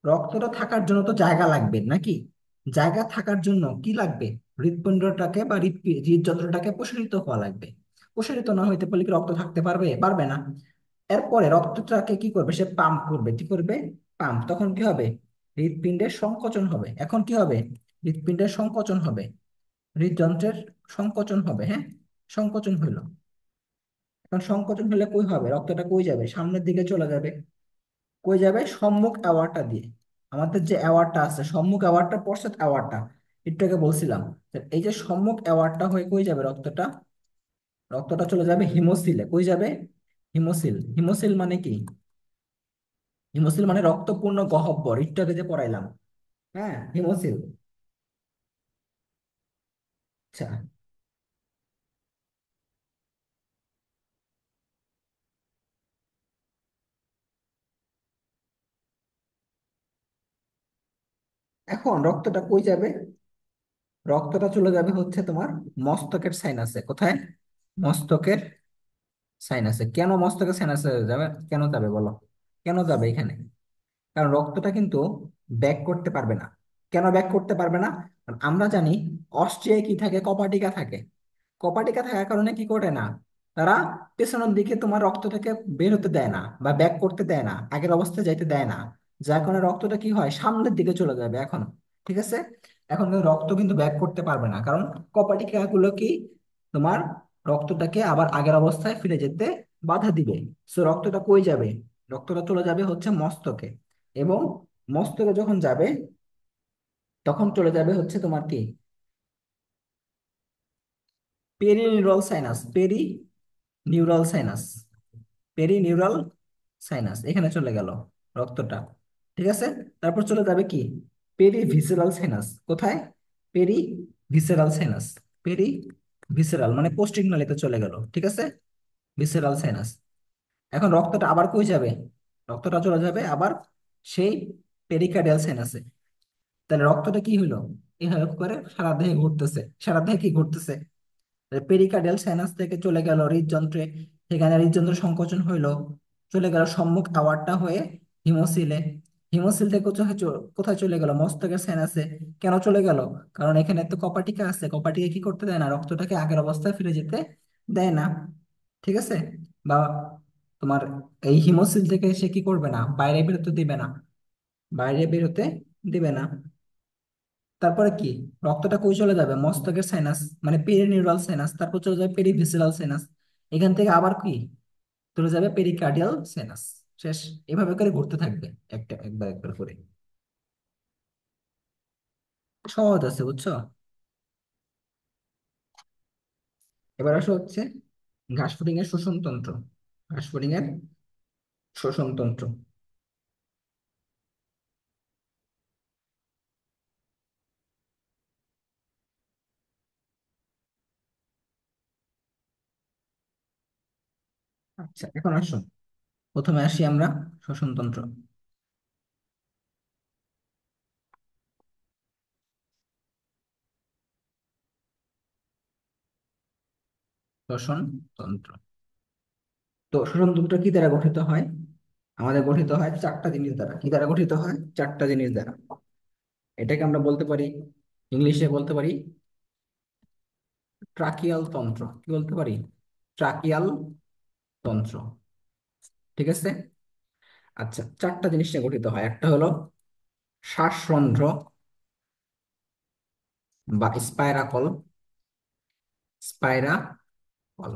রক্তটা থাকার জন্য তো জায়গা লাগবে নাকি? জায়গা থাকার জন্য কি লাগবে? হৃৎপিণ্ডটাকে বা হৃদযন্ত্রটাকে প্রসারিত হওয়া লাগবে। প্রসারিত না হইতে পারলে কি রক্ত থাকতে পারবে? পারবে না। এরপরে রক্তটাকে কি করবে? সে পাম্প করবে। কি করবে? পাম্প। তখন কি হবে? হৃৎপিণ্ডের সংকোচন হবে। এখন কি হবে? হৃৎপিণ্ডের সংকোচন হবে। হৃদযন্ত্রের সংকোচন হবে। হ্যাঁ, সংকোচন হইলো। এখন সংকোচন হলে কই হবে? রক্তটা কই যাবে? সামনের দিকে চলে যাবে। কই যাবে? সম্মুখ অ্যাওয়ার্ডটা দিয়ে। আমাদের যে অ্যাওয়ার্ডটা আছে, সম্মুখ অ্যাওয়ার্ডটা, পশ্চাৎ অ্যাওয়ার্ডটা, একটু আগে বলছিলাম। তো এই যে সম্মুখ অ্যাওয়ার্ডটা হয়ে কই যাবে রক্তটা? রক্তটা চলে যাবে হিমোসিলে। কই যাবে? হিমোসিল। হিমোসিল মানে কি? হিমোসিল মানে রক্তপূর্ণ গহ্বর, একটু আগে যে পড়াইলাম। হ্যাঁ, হিমোসিল। আচ্ছা, এখন রক্তটা কই যাবে? রক্তটা চলে যাবে হচ্ছে তোমার মস্তকের সাইনাসে। কোথায়? মস্তকের সাইনাসে। কেন মস্তকের সাইনাসে যাবে? কেন যাবে বলো? কেন যাবে এখানে? কারণ রক্তটা কিন্তু ব্যাক করতে পারবে না। কেন ব্যাক করতে পারবে না? কারণ আমরা জানি অস্ট্রিয়ায় কি থাকে? কপাটিকা থাকে। কপাটিকা থাকার কারণে কি করে না, তারা পেছনের দিকে তোমার রক্তটাকে বের হতে দেয় না বা ব্যাক করতে দেয় না, আগের অবস্থায় যাইতে দেয় না। যার কারণে রক্তটা কি হয়? সামনের দিকে চলে যাবে এখন। ঠিক আছে? এখন কিন্তু রক্ত কিন্তু ব্যাক করতে পারবে না, কারণ কপাটিকা গুলো কি তোমার রক্তটাকে আবার আগের অবস্থায় ফিরে যেতে বাধা দিবে। সো রক্তটা কই যাবে? রক্তটা চলে যাবে হচ্ছে মস্তকে। এবং মস্তকে যখন যাবে, তখন চলে যাবে হচ্ছে তোমার কি, perineural sinus. Neural sinus. Neural sinus, এখানে চলে গেল রক্তটা। ঠিক আছে? তারপর চলে যাবে কি, ভিসেরাল সাইনাস। কোথায়? Perivisceral sinus. Perivisceral মানে পোস্টিং নালীতে চলে গেল। ঠিক আছে? Visceral sinus. এখন রক্তটা আবার কই যাবে? রক্তটা চলে যাবে আবার সেই পেরিকার্ডিয়াল সাইনাসে। তাহলে রক্তটা কি হলো? এভাবে করে সারা দেহে ঘুরতেছে। সারা দেহে কি ঘুরতেছে? পেরিকার্ডিয়াল সাইনাস থেকে চলে গেল হৃদযন্ত্রে। সেখানে হৃদযন্ত্র সংকোচন হইলো, চলে গেল সম্মুখ আওয়ারটা হয়ে হিমোসিলে। হিমোসিল থেকে কোথায় চলে গেল? মস্তকের সাইনাসে। কেন চলে গেল? কারণ এখানে তো কপাটিকা আছে। কপাটিকা কি করতে দেয় না? রক্তটাকে আগের অবস্থায় ফিরে যেতে দেয় না। ঠিক আছে? বা তোমার এই হিমোসিল থেকে সে কি করবে না? বাইরে বেরোতে দিবে না। বাইরে বেরোতে দিবে না। তারপরে কি? রক্তটা কই চলে যাবে? মস্তকের সাইনাস মানে পেরিনিউরাল সাইনাস, তারপর চলে যাবে পেরিভিসেরাল সাইনাস। এখান থেকে আবার কি চলে যাবে? Pericardial sinus. শেষ। এভাবে করে ঘুরতে থাকবে একটা একবার একবার করে। সহজ আছে, বুঝছো? এবার আসো হচ্ছে ঘাসফড়িং এর শ্বসন তন্ত্র। ঘাসফড়িং এর শ্বসন তন্ত্র। আচ্ছা, এখন আসো প্রথমে আসি আমরা শ্বসন তন্ত্র। শ্বসন তন্ত্র। তো শ্বসন তন্ত্র কি দ্বারা গঠিত হয়? আমাদের গঠিত হয় চারটা জিনিস দ্বারা। কি দ্বারা গঠিত হয়? চারটা জিনিস দ্বারা। এটাকে আমরা বলতে পারি, ইংলিশে বলতে পারি ট্রাকিয়াল তন্ত্র। কি বলতে পারি? ট্রাকিয়াল তন্ত্র। ঠিক আছে? আচ্ছা, চারটা জিনিস নিয়ে গঠিত হয়। একটা হলো শ্বাসরন্ধ্র বা স্পাইরাকল। স্পাইরাকল।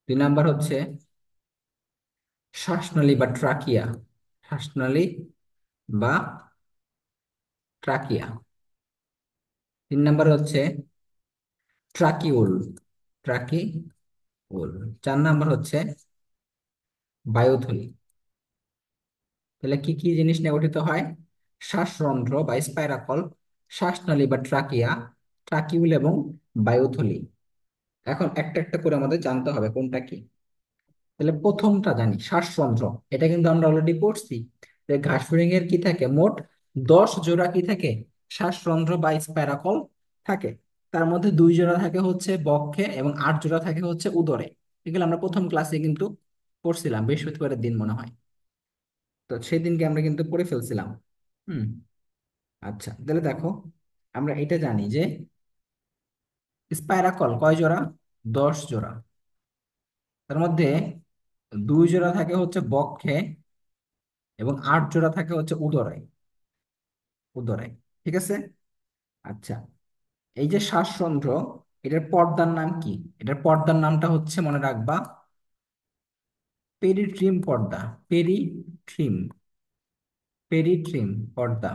দুই নাম্বার হচ্ছে শ্বাসনালী বা ট্রাকিয়া। শ্বাসনালী বা ট্রাকিয়া। তিন নাম্বার হচ্ছে ট্রাকিউল। ট্রাকিউল। চার নাম্বার হচ্ছে বায়ুথলি। তাহলে কি কি জিনিস নিয়ে গঠিত হয়? শ্বাসরন্ধ্র বা স্পাইরাকল, শ্বাসনালী বা ট্রাকিয়া, ট্রাকিউল এবং বায়ুথলি। এখন একটা একটা করে আমাদের জানতে হবে কোনটা কি। তাহলে প্রথমটা জানি, শ্বাসরন্ধ্র। এটা কিন্তু আমরা অলরেডি পড়ছি যে ঘাসফড়িং এর কি থাকে? মোট 10 জোড়া কি থাকে? শ্বাসরন্ধ্র বা স্পাইরাকল থাকে। তার মধ্যে 2 জোড়া থাকে হচ্ছে বক্ষে এবং 8 জোড়া থাকে হচ্ছে উদরে। এগুলো আমরা প্রথম ক্লাসে কিন্তু পড়ছিলাম বৃহস্পতিবারের দিন মনে হয়। তো সেই দিনকে আমরা কিন্তু পড়ে ফেলছিলাম। হুম। আচ্ছা তাহলে দেখো, আমরা এটা জানি যে স্পাইরাকল কয় জোড়া? 10 জোড়া। তার মধ্যে 2 জোড়া থাকে হচ্ছে বক্ষে, এবং 8 জোড়া থাকে হচ্ছে উদরে। উদরে, ঠিক আছে। আচ্ছা, এই যে শ্বাসরন্ধ্র, এটার পর্দার নাম কি? এটার পর্দার নামটা হচ্ছে, মনে রাখবা, পেরিট্রিম পর্দা। পেরিট্রিম। পেরিট্রিম পর্দা।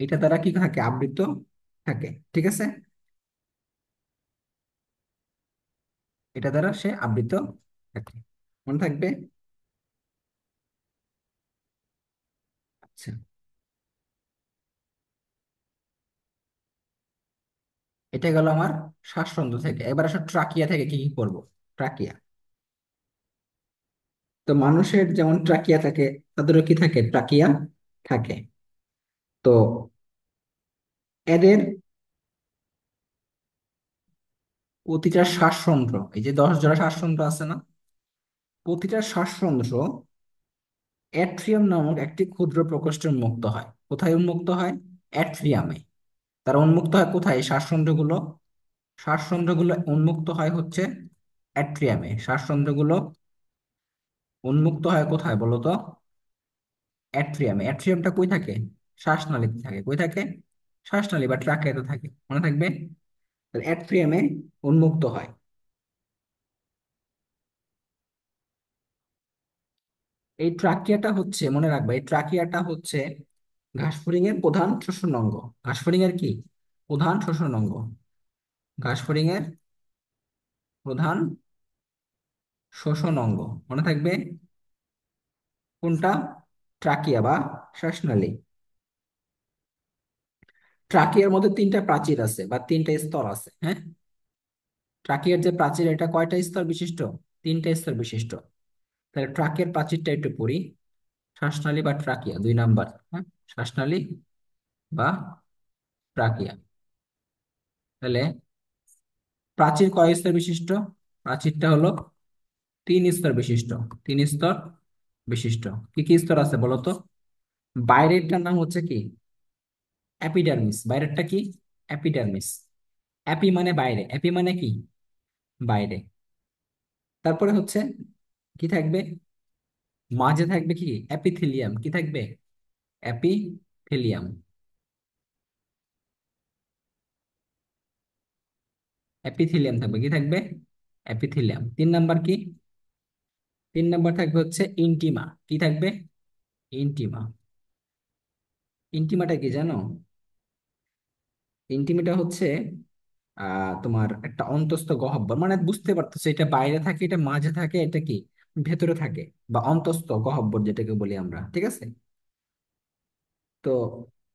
এটা দ্বারা কি থাকে? আবৃত থাকে, ঠিক আছে। এটা দ্বারা সে আবৃত থাকে, মনে থাকবে। আচ্ছা, এটা গেল আমার শ্বাসরন্ধ্র থেকে। এবার আসলে ট্রাকিয়া থেকে কি কি করব। ট্রাকিয়া, তো মানুষের যেমন ট্রাকিয়া থাকে, তাদেরও কি থাকে? ট্রাকিয়া থাকে। তো এদের প্রতিটা শ্বাসরন্ধ্র, এই যে 10 জোড়া শ্বাসরন্ধ্র আছে না, প্রতিটা শ্বাসরন্ধ্র অ্যাট্রিয়াম নামক একটি ক্ষুদ্র প্রকোষ্ঠে উন্মুক্ত হয়। কোথায় উন্মুক্ত হয়? অ্যাট্রিয়ামে। তারা উন্মুক্ত হয় কোথায়? এই শ্বাসরন্ধ্রগুলো, শ্বাসরন্ধ্রগুলো উন্মুক্ত হয় হচ্ছে অ্যাট্রিয়ামে। শ্বাসরন্ধ্রগুলো উন্মুক্ত হয় কোথায় বলো তো? অ্যাট্রিয়ামে। অ্যাট্রিয়ামটা কই থাকে? শ্বাসনালীতে থাকে। কই থাকে? শ্বাসনালী বা ট্রাকেতে থাকে, মনে থাকবে। তাহলে অ্যাট্রিয়ামে উন্মুক্ত হয়। এই ট্রাকিয়াটা হচ্ছে, মনে রাখবা, এই ট্রাকিয়াটা হচ্ছে ঘাসফড়িং এর প্রধান শ্বসন অঙ্গ। ঘাসফড়িং এর কি? প্রধান শ্বসন অঙ্গ। ঘাসফড়িং এর প্রধান শ্বসন অঙ্গ, মনে থাকবে। কোনটা? ট্রাকিয়া বা শ্বাসনালী। ট্রাকিয়ার মধ্যে 3টা প্রাচীর আছে বা 3টা স্তর আছে, হ্যাঁ। ট্রাকিয়ার যে প্রাচীর, এটা কয়টা স্তর বিশিষ্ট? 3টা স্তর বিশিষ্ট। তাহলে ট্রাকের প্রাচীরটা একটু পড়ি। শ্বাসনালী বা ট্রাকিয়া, 2 নাম্বার, হ্যাঁ। শ্বাসনালী বা ট্রাকিয়া। তাহলে প্রাচীর কয় স্তর বিশিষ্ট? প্রাচীরটা হলো 3 স্তর বিশিষ্ট। 3 স্তর বিশিষ্ট। কি কি স্তর আছে বলো তো? বাইরেরটার নাম হচ্ছে কি? অ্যাপিডার্মিস। বাইরেরটা কি? অ্যাপিডার্মিস। অ্যাপি মানে বাইরে, অ্যাপি মানে কি? বাইরে। তারপরে হচ্ছে কি থাকবে? মাঝে থাকবে কি? অ্যাপিথেলিয়াম। কি থাকবে? অ্যাপিথেলিয়াম। অ্যাপিথেলিয়াম থাকবে। কি থাকবে? অ্যাপিথেলিয়াম। 3 নাম্বার কি? 3 নাম্বার থাকবে হচ্ছে ইন্টিমা। কি থাকবে? ইন্টিমা। ইন্টিমাটা কি জানো? ইন্টিমাটা হচ্ছে তোমার একটা অন্তস্থ গহ্বর, মানে বুঝতে পারতেছো, এটা বাইরে থাকে, এটা মাঝে থাকে, এটা কি ভেতরে থাকে, বা অন্তস্থ গহ্বর যেটাকে বলি আমরা, ঠিক আছে। তো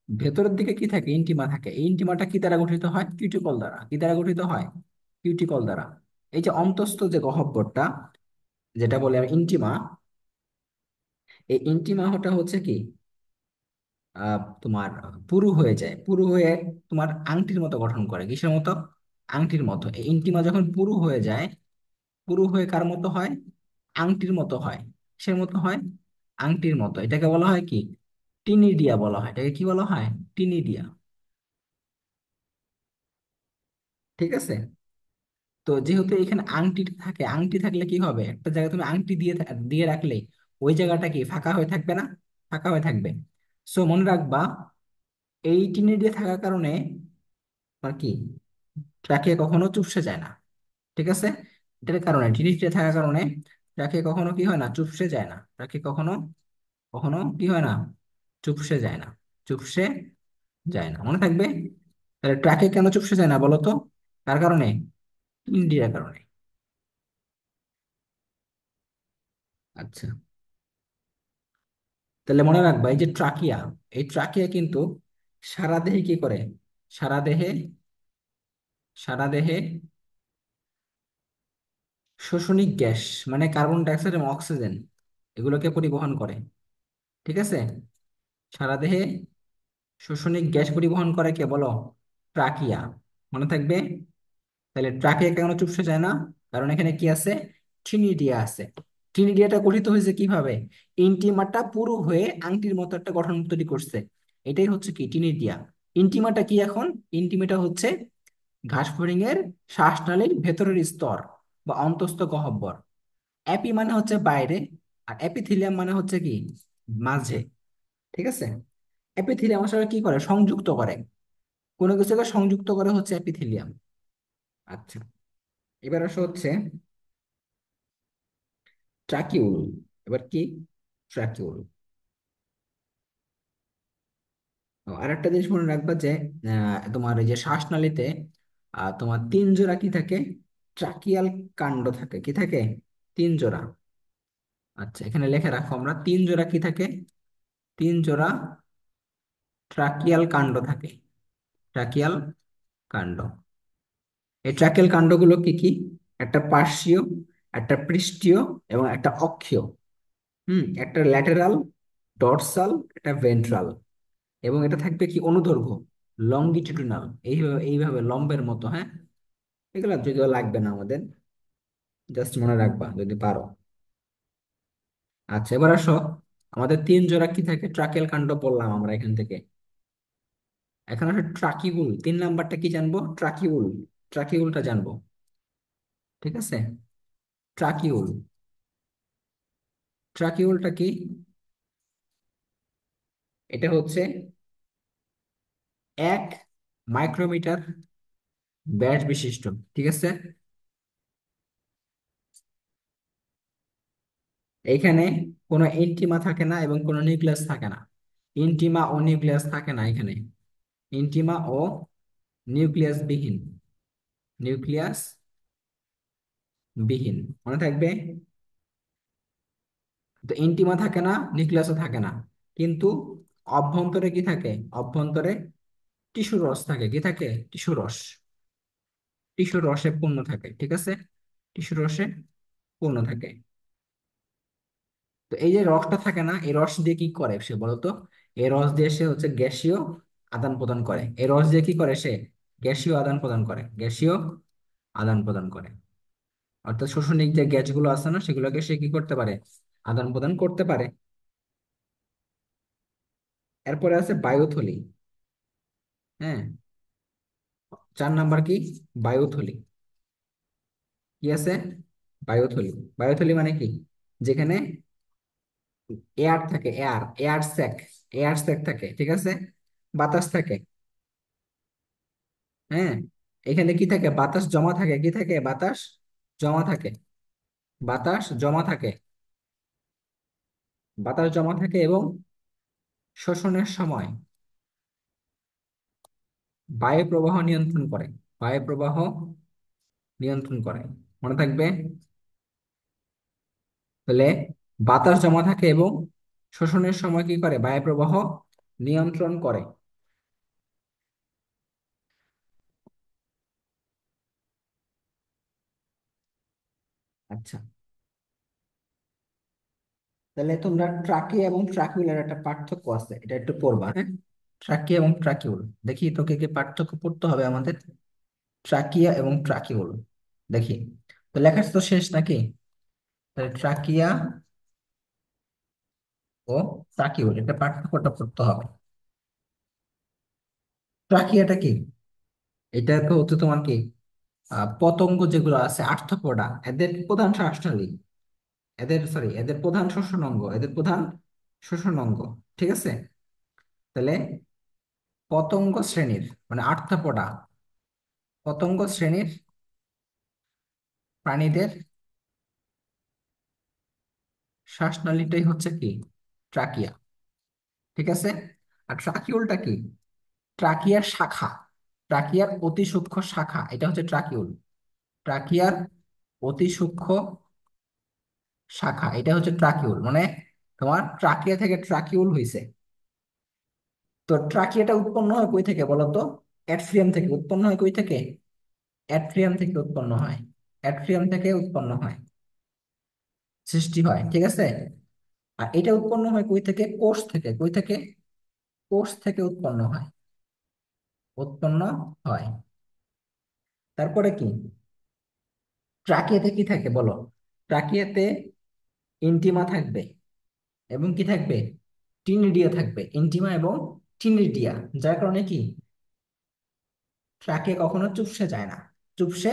ভেতরের দিকে কি থাকে? ইন্টিমা থাকে। এই ইন্টিমাটা কি দ্বারা গঠিত হয়? কিউটিকল দ্বারা। কি দ্বারা গঠিত হয়? কিউটিকল দ্বারা। এই যে অন্তস্থ যে গহ্বরটা, যেটা বলে আমি ইন্টিমা, এই ইন্টিমা হটা হচ্ছে কি তোমার পুরু হয়ে যায়। পুরু হয়ে তোমার আংটির মতো গঠন করে। কিসের মতো? আংটির মতো। এই ইন্টিমা যখন পুরু হয়ে যায়, পুরু হয়ে কার মতো হয়? আংটির মতো হয়। কিসের মতো হয়? আংটির মতো। এটাকে বলা হয় কি? টিনিডিয়া বলা হয়। এটাকে কি বলা হয়? টিনিডিয়া, ঠিক আছে। তো যেহেতু এখানে আংটি থাকে, আংটি থাকলে কি হবে? একটা জায়গায় তুমি আংটি দিয়ে রাখলে ওই জায়গাটা কি ফাঁকা হয়ে থাকবে না? ফাঁকা হয়ে থাকবে। সো মনে রাখবা, এই টিনিডিয়া থাকার কারণে আর কি ট্রাকে কখনো চুপসে যায় না, ঠিক আছে। এটার কারণে, টিনিডিয়া থাকার কারণে ট্রাকে কখনো কি হয় না? চুপসে যায় না। ট্রাকে কখনো কখনো কি হয় না? চুপসে যায় না। চুপসে যায় না, মনে থাকবে। তাহলে ট্রাকে কেন চুপসে যায় না বলো তো? তার কারণে, ইন্ডিয়ার কারণে। আচ্ছা, তাহলে মনে রাখবা, এই যে ট্রাকিয়া, এই ট্রাকিয়া কিন্তু সারা দেহে কি করে? সারা দেহে, সারা দেহে শোষনিক গ্যাস, মানে কার্বন ডাই অক্সাইড এবং অক্সিজেন, এগুলোকে পরিবহন করে, ঠিক আছে। সারা দেহে শোষনিক গ্যাস পরিবহন করে কে বলো? ট্রাকিয়া, মনে থাকবে। তাহলে ট্রাকিয়া কেন চুপসে যায় না? কারণ এখানে কি আছে? ট্রিনিডিয়া আছে। ট্রিনিডিয়াটা গঠিত হয়েছে কিভাবে? ইন্টিমাটা পুরো হয়ে আংটির মতো একটা গঠন তৈরি করছে। এটাই হচ্ছে কি ট্রিনিডিয়া। ইন্টিমাটা কি এখন? ইন্টিমাটা হচ্ছে ঘাসফড়িং এর শ্বাসনালীর ভেতরের স্তর বা অন্তঃস্থ গহ্বর। অ্যাপি মানে হচ্ছে বাইরে, আর অ্যাপিথিলিয়াম মানে হচ্ছে কি মাঝে। ঠিক আছে? অ্যাপিথিলিয়াম আসলে কি করে? সংযুক্ত করে, কোনো কিছুকে সংযুক্ত করে হচ্ছে অ্যাপিথিলিয়াম। আচ্ছা, এবার আসা হচ্ছে ট্রাকিউল। এবার কি? ট্রাকিউল। আর একটা জিনিস মনে রাখবা যে তোমার এই যে শ্বাসনালীতে তোমার তিন জোড়া কি থাকে? ট্রাকিয়াল কাণ্ড থাকে। কি থাকে? তিন জোড়া। আচ্ছা, এখানে লিখে রাখো আমরা, তিন জোড়া কি থাকে? তিন জোড়া ট্রাকিয়াল কাণ্ড থাকে। ট্রাকিয়াল কাণ্ড। এই ট্রাকিয়াল কাণ্ডগুলো কি কি? একটা পার্শ্বীয়, একটা পৃষ্ঠীয়, এবং একটা অক্ষীয়। একটা ল্যাটেরাল, ডর্সাল, একটা ভেন্ট্রাল। এবং এটা থাকবে কি অনুদৈর্ঘ্য, লংগিটিউডিনাল, এইভাবে এইভাবে লম্বের মতো। হ্যাঁ, এগুলো যদিও লাগবে না আমাদের, জাস্ট মনে রাখবা যদি পারো। আচ্ছা, এবার আসো, আমাদের তিন জোড়া কি থাকে? ট্রাকেল কাণ্ড বললাম আমরা এখান থেকে। এখন আসো ট্রাকিউল, তিন নাম্বারটা কি জানবো? ট্রাকিউল। ট্রাকিউলটা জানবো। ঠিক আছে? ট্রাকিউল। ট্রাকিউলটা কি? এটা হচ্ছে 1 মাইক্রোমিটার ব্যাস বিশিষ্ট। ঠিক আছে? এখানে কোনো ইন্টিমা থাকে না এবং কোনো নিউক্লিয়াস থাকে না। ইন্টিমা ও নিউক্লিয়াস থাকে না এখানে। ইন্টিমা ও নিউক্লিয়াস বিহীন। নিউক্লিয়াস বিহীন, মনে থাকবে। তো ইন্টিমা থাকে না, নিউক্লিয়াসও থাকে না, কিন্তু অভ্যন্তরে কি থাকে? অভ্যন্তরে টিস্যু রস থাকে। কি থাকে? টিস্যু রস। টিস্যু রসে পূর্ণ থাকে। ঠিক আছে? টিস্যু রসে পূর্ণ থাকে। তো এই যে রসটা থাকে না, এই রস দিয়ে কি করে সে বলতো? এই রস দিয়ে সে হচ্ছে গ্যাসীয় আদান প্রদান করে। এই রস দিয়ে কি করে সে? গ্যাসীয় আদান প্রদান করে। গ্যাসীয় আদান প্রদান করে। অর্থাৎ শোষণিক যে গ্যাসগুলো আছে না, সেগুলোকে সে কি করতে পারে? আদান প্রদান করতে পারে। এরপরে আছে বায়ুথলি। হ্যাঁ, 4 নাম্বার কি? বায়ুথলি। কি আছে? বায়ুথলি। বায়ুথলি মানে কি? যেখানে এয়ার থাকে, air, air sac, air sac থাকে। ঠিক আছে? বাতাস থাকে। হ্যাঁ, এখানে কি থাকে? বাতাস জমা থাকে। কি থাকে? বাতাস জমা থাকে। বাতাস জমা থাকে। বাতাস জমা থাকে এবং শোষণের সময় বায়ু প্রবাহ নিয়ন্ত্রণ করে। বায়ু প্রবাহ নিয়ন্ত্রণ করে, মনে থাকবে। তাহলে বাতাস জমা থাকে এবং শোষণের সময় কি করে? বায়ু প্রবাহ নিয়ন্ত্রণ করে। আচ্ছা, তাহলে তোমরা ট্রাকিয়া এবং ট্রাকিউলার একটা পার্থক্য আছে, এটা একটু পড়বা। হ্যাঁ, ট্রাকিয়া এবং ট্রাকিউল, দেখি তোকে কি পার্থক্য পড়তে হবে আমাদের। ট্রাকিয়া এবং ট্রাকিউল, দেখি। তো লেখা তো শেষ নাকি? তাহলে ট্রাকিয়া ও ট্রাকিউল, এটা পার্থক্যটা পড়তে হবে। ট্রাকিয়াটা কি? এটা তো হচ্ছে তোমার কি পতঙ্গ যেগুলো আছে আর্থ্রোপোডা, এদের প্রধান শ্বাসনালী, এদের সরি এদের প্রধান শ্বসন অঙ্গ, এদের প্রধান শ্বসন অঙ্গ। ঠিক আছে? তাহলে পতঙ্গ শ্রেণীর মানে আর্থ্রোপোডা, পতঙ্গ শ্রেণীর প্রাণীদের শ্বাসনালীটাই হচ্ছে কি? ট্রাকিয়া। ঠিক আছে? আর ট্রাকিউলটা কি? ট্রাকিয়ার শাখা, ট্রাকিয়ার অতি সূক্ষ্ম শাখা, এটা হচ্ছে ট্রাকিউল। ট্রাকিয়ার অতি সূক্ষ্ম শাখা, এটা হচ্ছে ট্রাকিউল। মানে তোমার ট্রাকিয়া থেকে ট্রাকিউল হইছে। তো ট্রাকিয়াটা উৎপন্ন হয় কই থেকে বলো তো? অ্যাট্রিয়াম থেকে উৎপন্ন হয়। কই থেকে? অ্যাট্রিয়াম থেকে উৎপন্ন হয়। অ্যাট্রিয়াম থেকে উৎপন্ন হয়, সৃষ্টি হয়। ঠিক আছে? আর এটা উৎপন্ন হয় কই থেকে? কোষ থেকে। কই থেকে? কোষ থেকে উৎপন্ন হয়। উৎপন্ন হয়। তারপরে কি? ট্রাকিয়াতে কি থাকে বলো? ট্রাকিয়াতে ইন্টিমা থাকবে এবং কি থাকবে, টিনিডিয়া থাকবে, ইন্টিমা এবং টিনিডিয়া। যার কারণে কি ট্রাকে কখনো চুপসে যায় না, চুপসে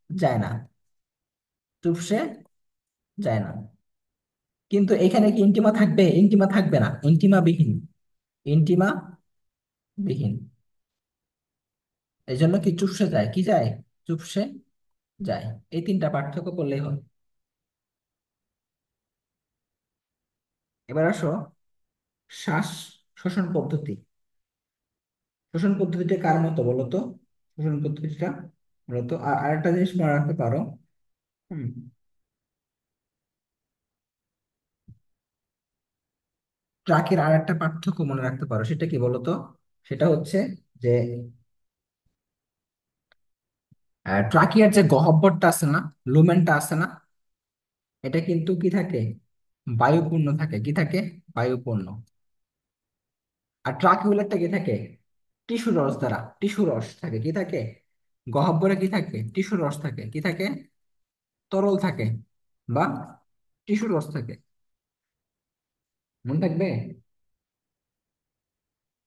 যায় না, চুপসে যায় না। কিন্তু এখানে কি ইন্টিমা থাকবে? ইন্টিমা থাকবে না, ইন্টিমা বিহীন, ইন্টিমা বিহীন। এই জন্য কি চুপসে যায়, কি যায়, চুপসে যায়। এই তিনটা পার্থক্য করলেই হয়। এবার আসো শ্বাস শোষণ পদ্ধতি। শোষণ পদ্ধতিটা কার মতো বলো তো? শোষণ পদ্ধতিটা বলতো। আর আরেকটা জিনিস মনে রাখতে পারো। হুম, ট্রাকের আর একটা পার্থক্য মনে রাখতে পারো, সেটা কি বলতো? সেটা হচ্ছে যে ট্রাকিয়ার যে গহ্বরটা আছে না, লুমেনটা আছে না, এটা কিন্তু কি থাকে, বায়ুপূর্ণ থাকে। কি থাকে? বায়ুপূর্ণ। আর ট্রাকিউলারটা কি থাকে, টিস্যু রস দ্বারা, টিস্যু রস থাকে। কি থাকে? গহ্বরে কি থাকে, টিস্যু রস থাকে। কি থাকে? তরল থাকে বা টিস্যু রস থাকে। মনে থাকবে?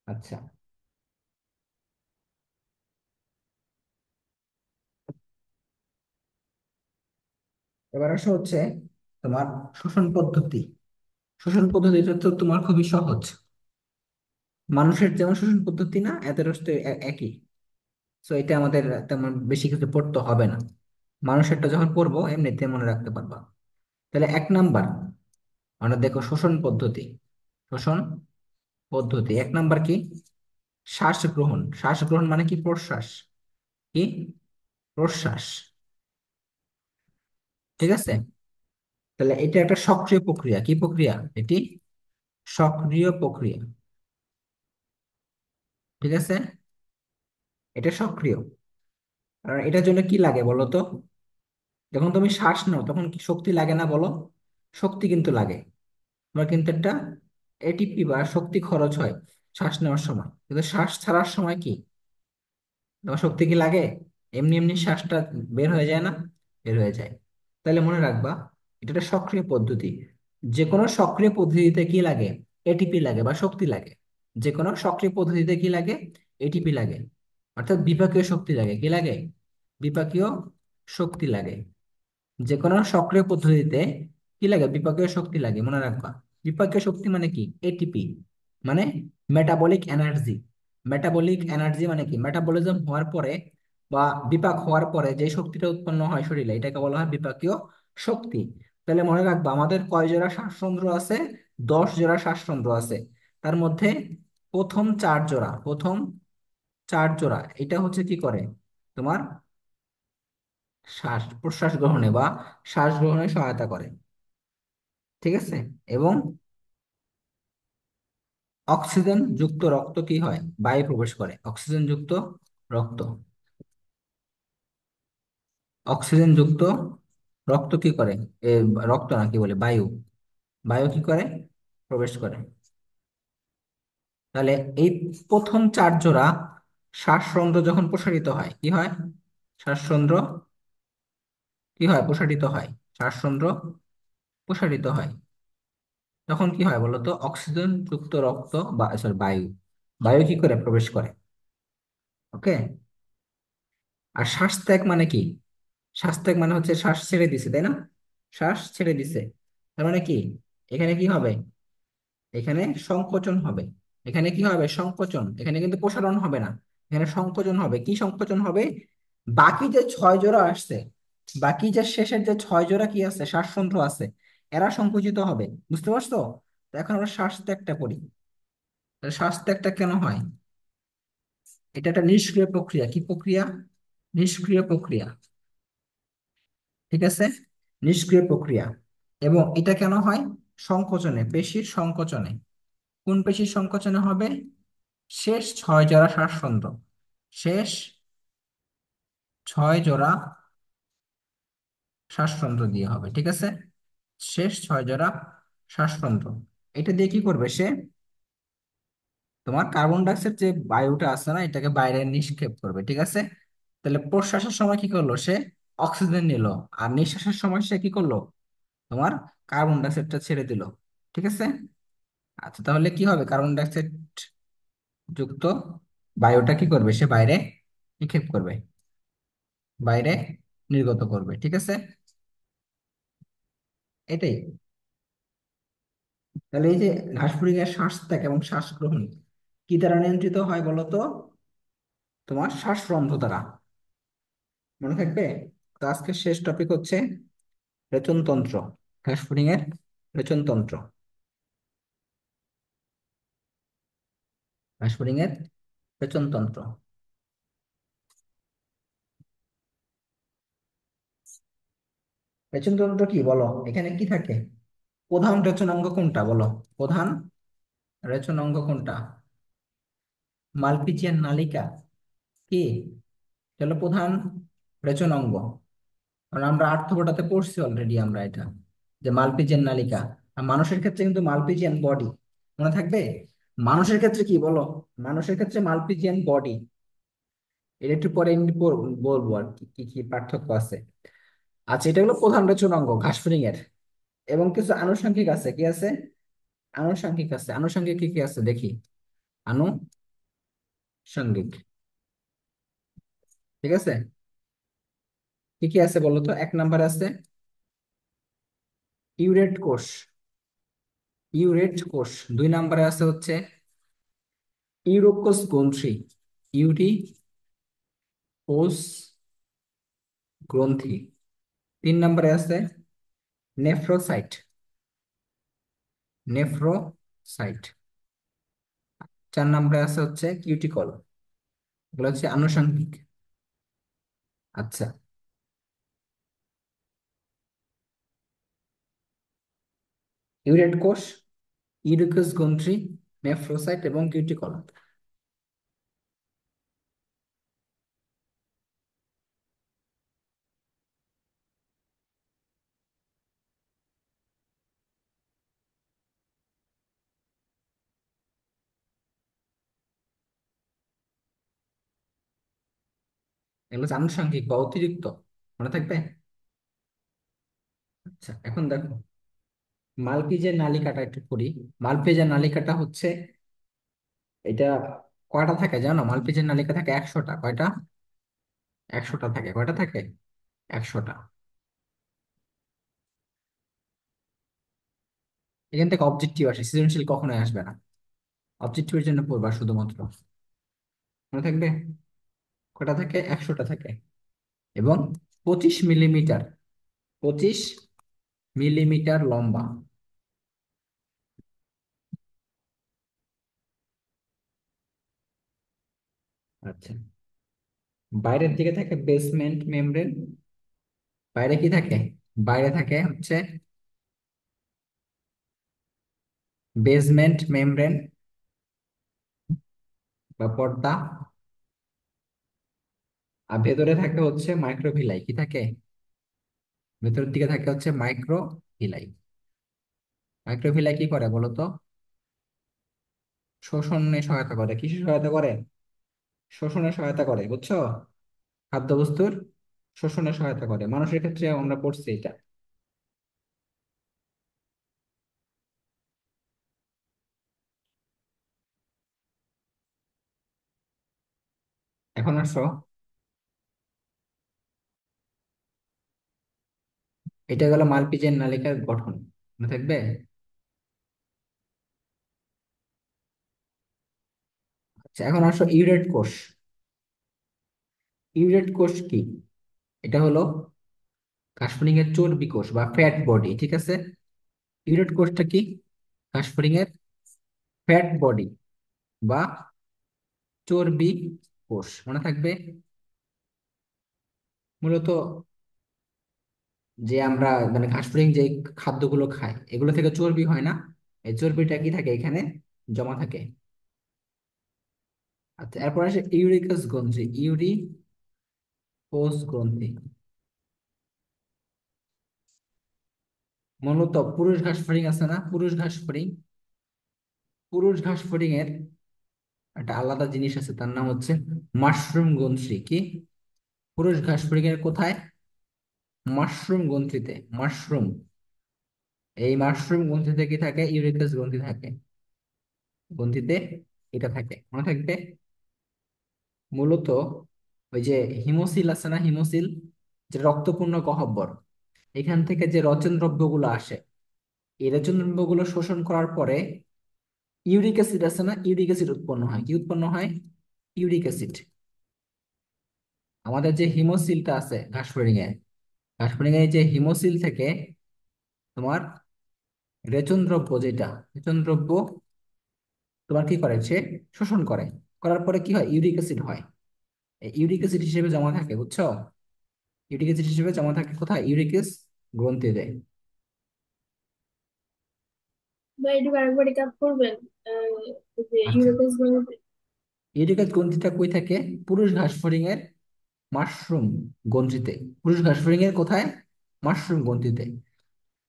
আচ্ছা, এবার আসো হচ্ছে তোমার শোষণ পদ্ধতি। শোষণ পদ্ধতিটা তো তোমার খুবই সহজ। মানুষের যেমন শোষণ পদ্ধতি না, এদের তো একই। তো এটা আমাদের তেমন বেশি কিছু পড়তে হবে না। মানুষেরটা যখন পড়বো এমনিতে মনে রাখতে পারবা। তাহলে 1 নাম্বার, আমরা দেখো শোষণ পদ্ধতি। শোষণ পদ্ধতি 1 নাম্বার কি? শ্বাস গ্রহণ। শ্বাস গ্রহণ মানে কি? প্রশ্বাস। কি? প্রশ্বাস। ঠিক আছে? তাহলে এটা একটা সক্রিয় প্রক্রিয়া। কি প্রক্রিয়া এটি? সক্রিয় প্রক্রিয়া। ঠিক আছে? এটা সক্রিয়। কারণ এটার জন্য কি লাগে বলো তো? যখন তুমি শ্বাস নাও তখন কি শক্তি লাগে না বলো? শক্তি কিন্তু লাগে। তোমার কিন্তু একটা এটিপি বা শক্তি খরচ হয় শ্বাস নেওয়ার সময়। কিন্তু শ্বাস ছাড়ার সময় কি তোমার শক্তি কি লাগে? এমনি এমনি শ্বাসটা বের হয়ে যায় না? বের হয়ে যায়। তাহলে মনে রাখবা, এটা একটা সক্রিয় পদ্ধতি। যে কোনো সক্রিয় পদ্ধতিতে কি লাগে? এটিপি লাগে বা শক্তি লাগে। যে কোনো সক্রিয় পদ্ধতিতে কি লাগে? এটিপি লাগে। অর্থাৎ বিপাকীয় শক্তি লাগে। কি লাগে? বিপাকীয় শক্তি লাগে। যে কোনো সক্রিয় পদ্ধতিতে কি লাগে? বিপাকীয় শক্তি লাগে, মনে রাখবা। বিপাকীয় শক্তি মানে কি? এটিপি মানে মেটাবলিক এনার্জি। মেটাবলিক এনার্জি মানে কি? মেটাবলিজম হওয়ার পরে বা বিপাক হওয়ার পরে যে শক্তিটা উৎপন্ন হয় শরীরে, এটাকে বলা হয় বিপাকীয় শক্তি। তাহলে মনে রাখবা, আমাদের কয় জোড়া শ্বাসতন্ত্র আছে? 10 জোড়া শ্বাসতন্ত্র আছে। তার মধ্যে প্রথম 4 জোড়া, প্রথম 4 জোড়া এটা হচ্ছে কি করে তোমার শ্বাস প্রশ্বাস গ্রহণে বা শ্বাস গ্রহণে সহায়তা করে। ঠিক আছে? এবং অক্সিজেন যুক্ত রক্ত কি হয়? বায়ু প্রবেশ করে। অক্সিজেন যুক্ত রক্ত, অক্সিজেন যুক্ত রক্ত কি করে? এ, রক্ত না, কি বলে, বায়ু। বায়ু কি করে? প্রবেশ করে। তাহলে এই প্রথম 4 জোড়া শ্বাসরন্ধ্র যখন প্রসারিত হয় কি হয়? শ্বাসরন্ধ্র কি হয়? প্রসারিত হয়। শ্বাসরন্ধ্র প্রসারিত হয়। তখন কি হয় বলতো? অক্সিজেন যুক্ত রক্ত বা সরি বায়ু, বায়ু কি করে? প্রবেশ করে। ওকে। আর শ্বাস ত্যাগ মানে কি? শ্বাস ত্যাগ মানে হচ্ছে শ্বাস ছেড়ে দিছে, তাই না? শ্বাস ছেড়ে দিছে। তার মানে কি? এখানে কি হবে? এখানে সংকোচন হবে। এখানে কি হবে? সংকোচন। এখানে কিন্তু প্রসারণ হবে না, এখানে সংকোচন হবে। কি সংকোচন হবে? বাকি যে 6 জোড়া আসছে, বাকি যে শেষের যে 6 জোড়া কি আছে, শ্বাসতন্ত্র আছে, এরা সংকুচিত হবে। বুঝতে পারছো? তো এখন আমরা শ্বাস ত্যাগটা করি। তাহলে শ্বাস ত্যাগটা কেন হয়? এটা একটা নিষ্ক্রিয় প্রক্রিয়া। কি প্রক্রিয়া? নিষ্ক্রিয় প্রক্রিয়া। ঠিক আছে? নিষ্ক্রিয় প্রক্রিয়া। এবং এটা কেন হয়? সংকোচনে, পেশির সংকোচনে। কোন পেশির সংকোচনে হবে? শেষ 6 জোড়া শ্বাসতন্ত্র, শেষ 6 জোড়া শ্বাসতন্ত্র দিয়ে হবে। ঠিক আছে? শেষ 6 জোড়া শ্বাসতন্ত্র। এটা দিয়ে কি করবে সে? তোমার কার্বন ডাইঅক্সাইড যে বায়ুটা আছে না, এটাকে বাইরে নিক্ষেপ করবে। ঠিক আছে? তাহলে প্রশ্বাসের সময় কি করলো সে? অক্সিজেন নিল। আর নিঃশ্বাসের সময় সে কি করলো? তোমার কার্বন ডাইঅক্সাইডটা ছেড়ে দিল। ঠিক আছে। আচ্ছা, তাহলে কি হবে? কার্বন ডাইঅক্সাইড যুক্ত বায়ুটা কি করবে? সে বাইরে নিক্ষেপ করবে, বাইরে নির্গত করবে। ঠিক আছে, এটাই। তাহলে এই যে ঘাসফড়িং এর শ্বাস ত্যাগ এবং শ্বাস গ্রহণ কি দ্বারা নিয়ন্ত্রিত হয় বলতো? তোমার শ্বাসরন্ধ্র দ্বারা। মনে থাকবে? তো আজকে শেষ টপিক হচ্ছে রেচনতন্ত্র, ঘাসফড়িং এর রেচনতন্ত্র, ঘাসফড়িং এর রেচনতন্ত্র। রেচনতন্ত্র কি বলো? এখানে কি থাকে? প্রধান রেচনাঙ্গ কোনটা বলো? প্রধান রেচনাঙ্গ কোনটা? মালপিজিয়ান নালিকা কি? এটা হলো প্রধান রেচনাঙ্গ। কারণ আমরা আর্থ্রোপোডাতে পড়ছি অলরেডি আমরা এটা, যে মালপিজিয়ান নালিকা। আর মানুষের ক্ষেত্রে কিন্তু মালপিজিয়ান বডি। মনে থাকবে? মানুষের ক্ষেত্রে কি বলো? মানুষের ক্ষেত্রে মালপিজিয়ান বডি। এটা একটু পরে এমনি বলবো আর কি কি কি পার্থক্য আছে। আচ্ছা, এটা হলো প্রধান রেচনাঙ্গ ঘাসফড়িং এর। এবং কিছু আনুষঙ্গিক আছে। কি আছে? আনুষঙ্গিক আছে। আনুষঙ্গিক কি কি আছে দেখি। আনুষঙ্গিক, ঠিক আছে। কি কি আছে বলো তো? এক নাম্বার আছে ইউরেট কোষ, ইউরেট কোষ। দুই নাম্বারে আছে হচ্ছে ইউরোকোস গ্রন্থি, ইউরিকোস গ্রন্থি। তিন নম্বরে আছে নেফ্রোসাইট, নেফ্রোসাইট। চার নম্বরে আছে হচ্ছে কিউটিকল। এগুলো হচ্ছে আনুষঙ্গিক। আচ্ছা, ইউরেট কোষ, ইউরিকোস গ্রন্থি, নেফ্রোসাইট এবং কিউটিকল। এগুলো হচ্ছে আনুষঙ্গিক বা অতিরিক্ত। মনে থাকবে? আচ্ছা, এখন দেখো মালপিজের নালিকাটা একটু পড়ি। মালপিজের নালিকাটা হচ্ছে এটা কয়টা থাকে জানো? মালপিজের নালিকা থাকে 100টা। কয়টা? 100টা থাকে। কয়টা থাকে? 100টা। এখান থেকে অবজেক্টিভ আসে, সৃজনশীল কখনোই আসবে না। অবজেক্টিভের জন্য পড়বা শুধুমাত্র। মনে থাকবে? কয়টা থাকে? 100টা থাকে। এবং 25 মিলিমিটার, 25 মিলিমিটার লম্বা। আচ্ছা, বাইরের দিকে থাকে বেসমেন্ট মেমব্রেন। বাইরে কি থাকে? বাইরে থাকে হচ্ছে বেসমেন্ট মেমব্রেন বা পর্দা। আর ভেতরে থাকে হচ্ছে মাইক্রোভিলাই। কি থাকে? ভেতরের দিকে থাকে হচ্ছে মাইক্রোভিলাই। মাইক্রোভিলাই কি করে বলো তো? শোষণে সহায়তা করে। কিসে সহায়তা করে? শোষণে সহায়তা করে, বুঝছো? খাদ্যবস্তুর শোষণে সহায়তা করে। মানুষের ক্ষেত্রে আমরা পড়ছি এটা। এখন আসো, এটা গেল মালপিজের নালিকার গঠন। মনে থাকবে? আচ্ছা, এখন আসো ইউরেট কোষ। ইউরেট কোষ কি? এটা হলো ঘাসফড়িং এর চর্বি কোষ বা ফ্যাট বডি। ঠিক আছে। ইউরেট কোষটা কি? ঘাসফড়িং এর ফ্যাট বডি বা চর্বি কোষ। মনে থাকবে? মূলত যে আমরা মানে ঘাসফড়িং যে খাদ্যগুলো খাই এগুলো থেকে চর্বি হয় না? এই চর্বিটা কি থাকে এখানে? জমা থাকে। আচ্ছা, এরপর আসে ইউরিকাস গ্রন্থি, ইউরিকোস গ্রন্থি। মূলত পুরুষ ঘাসফড়িং আছে না? পুরুষ ঘাসফড়িং, পুরুষ ঘাসফড়িং এর একটা আলাদা জিনিস আছে, তার নাম হচ্ছে মাশরুম গ্রন্থি। কি? পুরুষ ঘাসফড়িং এর কোথায়? মাশরুম গ্রন্থিতে। মাশরুম, এই মাশরুম গ্রন্থিতে কি থাকে? ইউরিকাস গ্রন্থি থাকে। গ্রন্থিতে এটা থাকে, মনে থাকবে। মূলত ওই যে হিমোসিল আছে না, হিমোসিল, যে রক্তপূর্ণ গহ্বর, এখান থেকে যে রচন দ্রব্যগুলো আসে, এই রচন দ্রব্যগুলো শোষণ করার পরে ইউরিক অ্যাসিড আছে না, ইউরিক অ্যাসিড উৎপন্ন হয়। কি উৎপন্ন হয়? Uric acid. আমাদের যে হিমোসিলটা আছে ঘাসফড়িং এ, ঘাসফড়িং এ যে হিমোসিল থেকে তোমার রেচন দ্রব্য, যেটা রেচন দ্রব্য তোমার কি করে, সে শোষণ করে। করার পরে কি হয়? ইউরিক অ্যাসিড হয়। এই ইউরিক অ্যাসিড হিসেবে জমা থাকে, বুঝছো? ইউরিক অ্যাসিড হিসেবে জমা থাকে কোথায়? ইউরিকাস গ্রন্থিতে। বা এটুকু আরেকবার রিক্যাপ করবেন? যে আচ্ছা, ইউরোপেস গণিত। ইউরিকাস গ্রন্থিটা কই থাকে? পুরুষ ঘাসফড়িং এর মাশরুম গ্রন্থিতে। পুরুষ ঘাসফড়িং এর কোথায়? মাশরুম গ্রন্থিতে।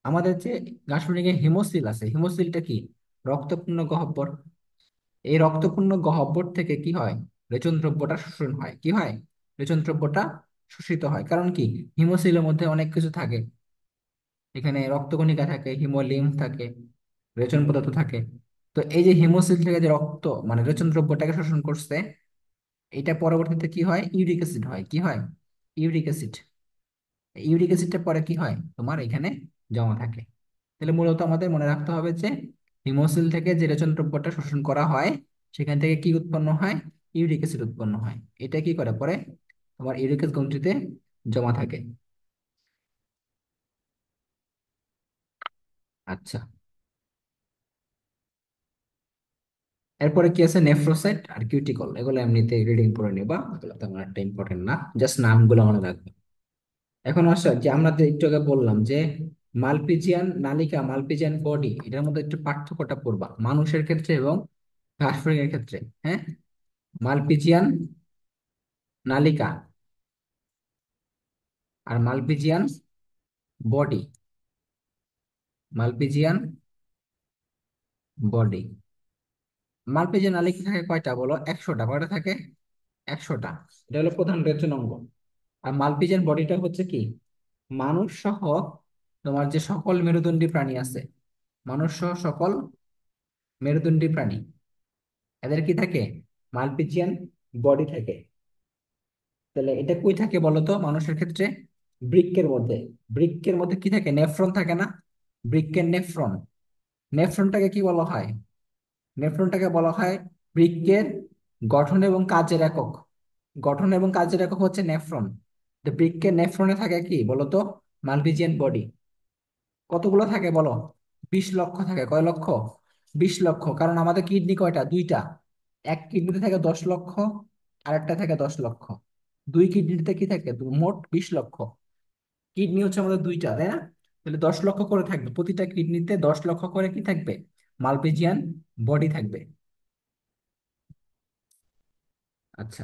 আমাদের যে ঘাসফড়িং এর হিমোসিল আছে, হিমোসিলটা কি? রক্তপূর্ণ গহ্বর। এই রক্তপূর্ণ গহ্বর থেকে কি হয়? রেচন দ্রব্যটা শোষণ হয়। কি হয়? রেচন দ্রব্যটা শোষিত হয়। কারণ কি? হিমোসিলের মধ্যে অনেক কিছু থাকে। এখানে রক্তকণিকা থাকে, হিমোলিম্ফ থাকে, রেচন পদার্থ থাকে। তো এই যে হিমোসিল থেকে যে রক্ত মানে রেচন দ্রব্যটাকে শোষণ করছে, এটা পরবর্তীতে কি হয়? ইউরিক অ্যাসিড হয়। কি হয়? Uric acid. ইউরিক অ্যাসিডটা পরে কি হয়? তোমার এখানে জমা থাকে। তাহলে মূলত আমাদের মনে রাখতে হবে যে হিমোসিল থেকে যে রেচন দ্রব্যটা শোষণ করা হয়, সেখান থেকে কি উৎপন্ন হয়? ইউরিক অ্যাসিড উৎপন্ন হয়। এটা কি করে পরে তোমার ইউরিক অ্যাসিড গ্রন্থিতে জমা থাকে। আচ্ছা, এরপরে কি আছে? নেফ্রোসাইট আর কিউটিকল। এগুলো এমনিতে রিডিং করে নিবা, এগুলো তেমন একটা ইম্পর্টেন্ট না, জাস্ট নামগুলো মনে রাখবে। এখন আসা যে আমরা যে একটু আগে বললাম যে মালপিজিয়ান নালিকা, মালপিজিয়ান বডি, এটার মধ্যে একটু পার্থক্যটা পড়বা মানুষের ক্ষেত্রে এবং ঘাসফড়িং এর ক্ষেত্রে। হ্যাঁ, মালপিজিয়ান নালিকা আর Malpighian body. Malpighian body, Malpighian নালিকা থাকে কয়টা বলো? 100টা। কয়টা থাকে? 100টা। এটা হলো প্রধান রেচন অঙ্গ। আর মালপিজিয়ান বডিটা হচ্ছে কি? মানুষ সহ তোমার যে সকল মেরুদণ্ডী প্রাণী আছে, মানুষ সহ সকল মেরুদণ্ডী প্রাণী, এদের কি থাকে? মালপিজিয়ান বডি থাকে। তাহলে এটা কই থাকে বলো তো মানুষের ক্ষেত্রে? বৃক্কের মধ্যে। বৃক্কের মধ্যে কি থাকে? নেফ্রন থাকে না? বৃক্কের নেফ্রন। নেফ্রনটাকে কি বলা হয়? নেফ্রনটাকে বলা হয় বৃক্কের গঠন এবং কাজের একক। গঠন এবং কাজের একক হচ্ছে নেফ্রন। তো বৃক্কের নেফ্রনে থাকে কি বলতো? Malpighian body. কতগুলো থাকে বলো? 20 লক্ষ থাকে। কয় লক্ষ? 20 লক্ষ। কারণ আমাদের কিডনি কয়টা? দুইটা। এক কিডনিতে থাকে 10 লক্ষ, আর একটা থাকে 10 লক্ষ। দুই কিডনিতে কি থাকে? মোট 20 লক্ষ। কিডনি হচ্ছে আমাদের দুইটা, তাই না? তাহলে 10 লক্ষ করে থাকবে, প্রতিটা কিডনিতে 10 লক্ষ করে কি থাকবে? মালপিজিয়ান বডি থাকবে। আচ্ছা,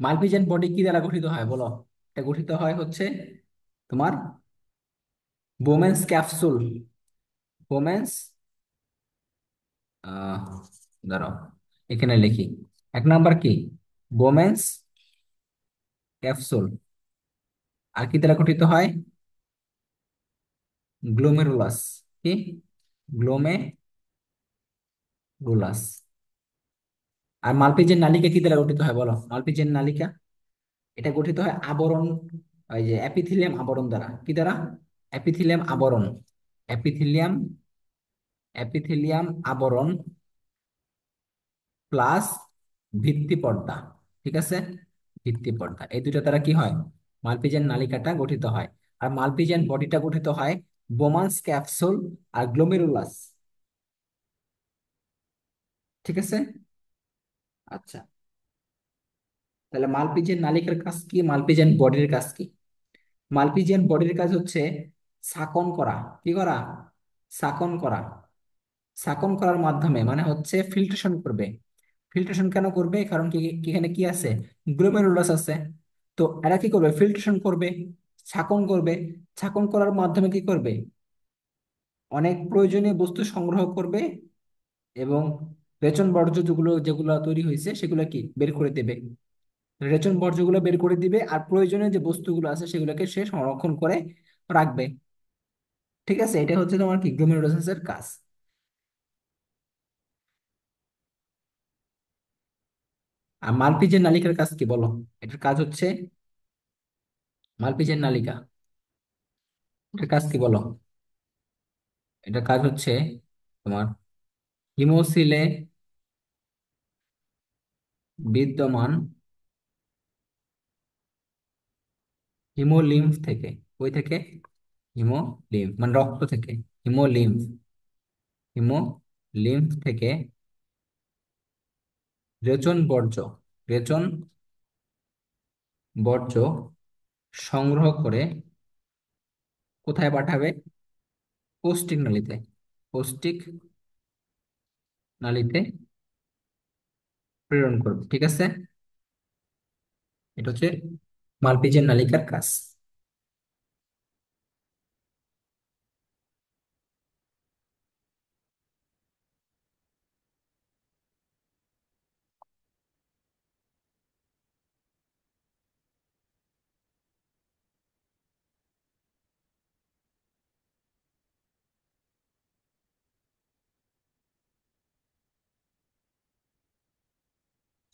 মালপিজিয়ান বডি কি দ্বারা গঠিত হয় বলো? এটা গঠিত হয় হচ্ছে তোমার বোমেন্স ক্যাপসুল। বোমেন্স, আহ দাঁড়াও, এখানে লিখি। 1 নাম্বার কি? Bowman's capsule. আর কি দ্বারা গঠিত হয়? গ্লোমেরুলাস। কি? গ্লোমেরুলাস। আর মালপিজিয়ান নালিকা কি দ্বারা গঠিত হয় বলো? মালপিজিয়ান নালিকা এটা গঠিত হয় আবরণ, ওই যে এপিথিলিয়াম আবরণ দ্বারা। কি দ্বারা? এপিথিলিয়াম আবরণ। এপিথিলিয়াম, এপিথিলিয়াম আবরণ প্লাস ভিত্তি পর্দা। ঠিক আছে? ভিত্তি পর্দা, এই দুইটা দ্বারা কি হয়? মালপিজিয়ান নালিকাটা গঠিত হয়। আর মালপিজিয়ান বডিটা গঠিত হয় বোমান্স ক্যাপসুল আর গ্লোমেরুলাস। ঠিক আছে? আচ্ছা, তাহলে মালপিজিয়ান নালিকার কাজ কি, মালপিজিয়ান বডির কাজ কি? মালপিজিয়ান বডির কাজ হচ্ছে শাকন করা। কি করা? শাকন করা। শাকন করার মাধ্যমে মানে হচ্ছে ফিল্ট্রেশন করবে। ফিল্ট্রেশন কেন করবে? কারণ কি কি এখানে কি আছে? গ্লোমেরুলাস আছে। তো এরা কি করবে? ফিল্ট্রেশন করবে, ছাকন করবে। ছাকন করার মাধ্যমে কি করবে? অনেক প্রয়োজনীয় বস্তু সংগ্রহ করবে এবং রেচন বর্জ্য যেগুলো যেগুলো তৈরি হয়েছে সেগুলো কি বের করে দেবে। রেচন বর্জ্যগুলো বের করে দিবে আর প্রয়োজনীয় যে বস্তুগুলো আছে সেগুলোকে সে সংরক্ষণ করে রাখবে। ঠিক আছে, এটা হচ্ছে তোমার কি গ্লোমেরুলাসের কাজ। আর মালপিজের নালিকার কাজ কি বলো? এটার কাজ হচ্ছে, মালপিজের নালিকা, এটার কাজ কি বলো? এটার কাজ হচ্ছে তোমার হিমোসিলে বিদ্যমান হিমোলিম্ফ থেকে, কই থেকে? হিমোলিম্ফ মানে রক্ত থেকে, হিমোলিম্ফ, হিমোলিম্ফ থেকে রেচন বর্জ্য, রেচন বর্জ্য সংগ্রহ করে কোথায় পাঠাবে? পৌষ্টিক নালীতে, পৌষ্টিক নালীতে প্রেরণ করবে। ঠিক আছে, এটা হচ্ছে মালপিজের নালিকার কাজ।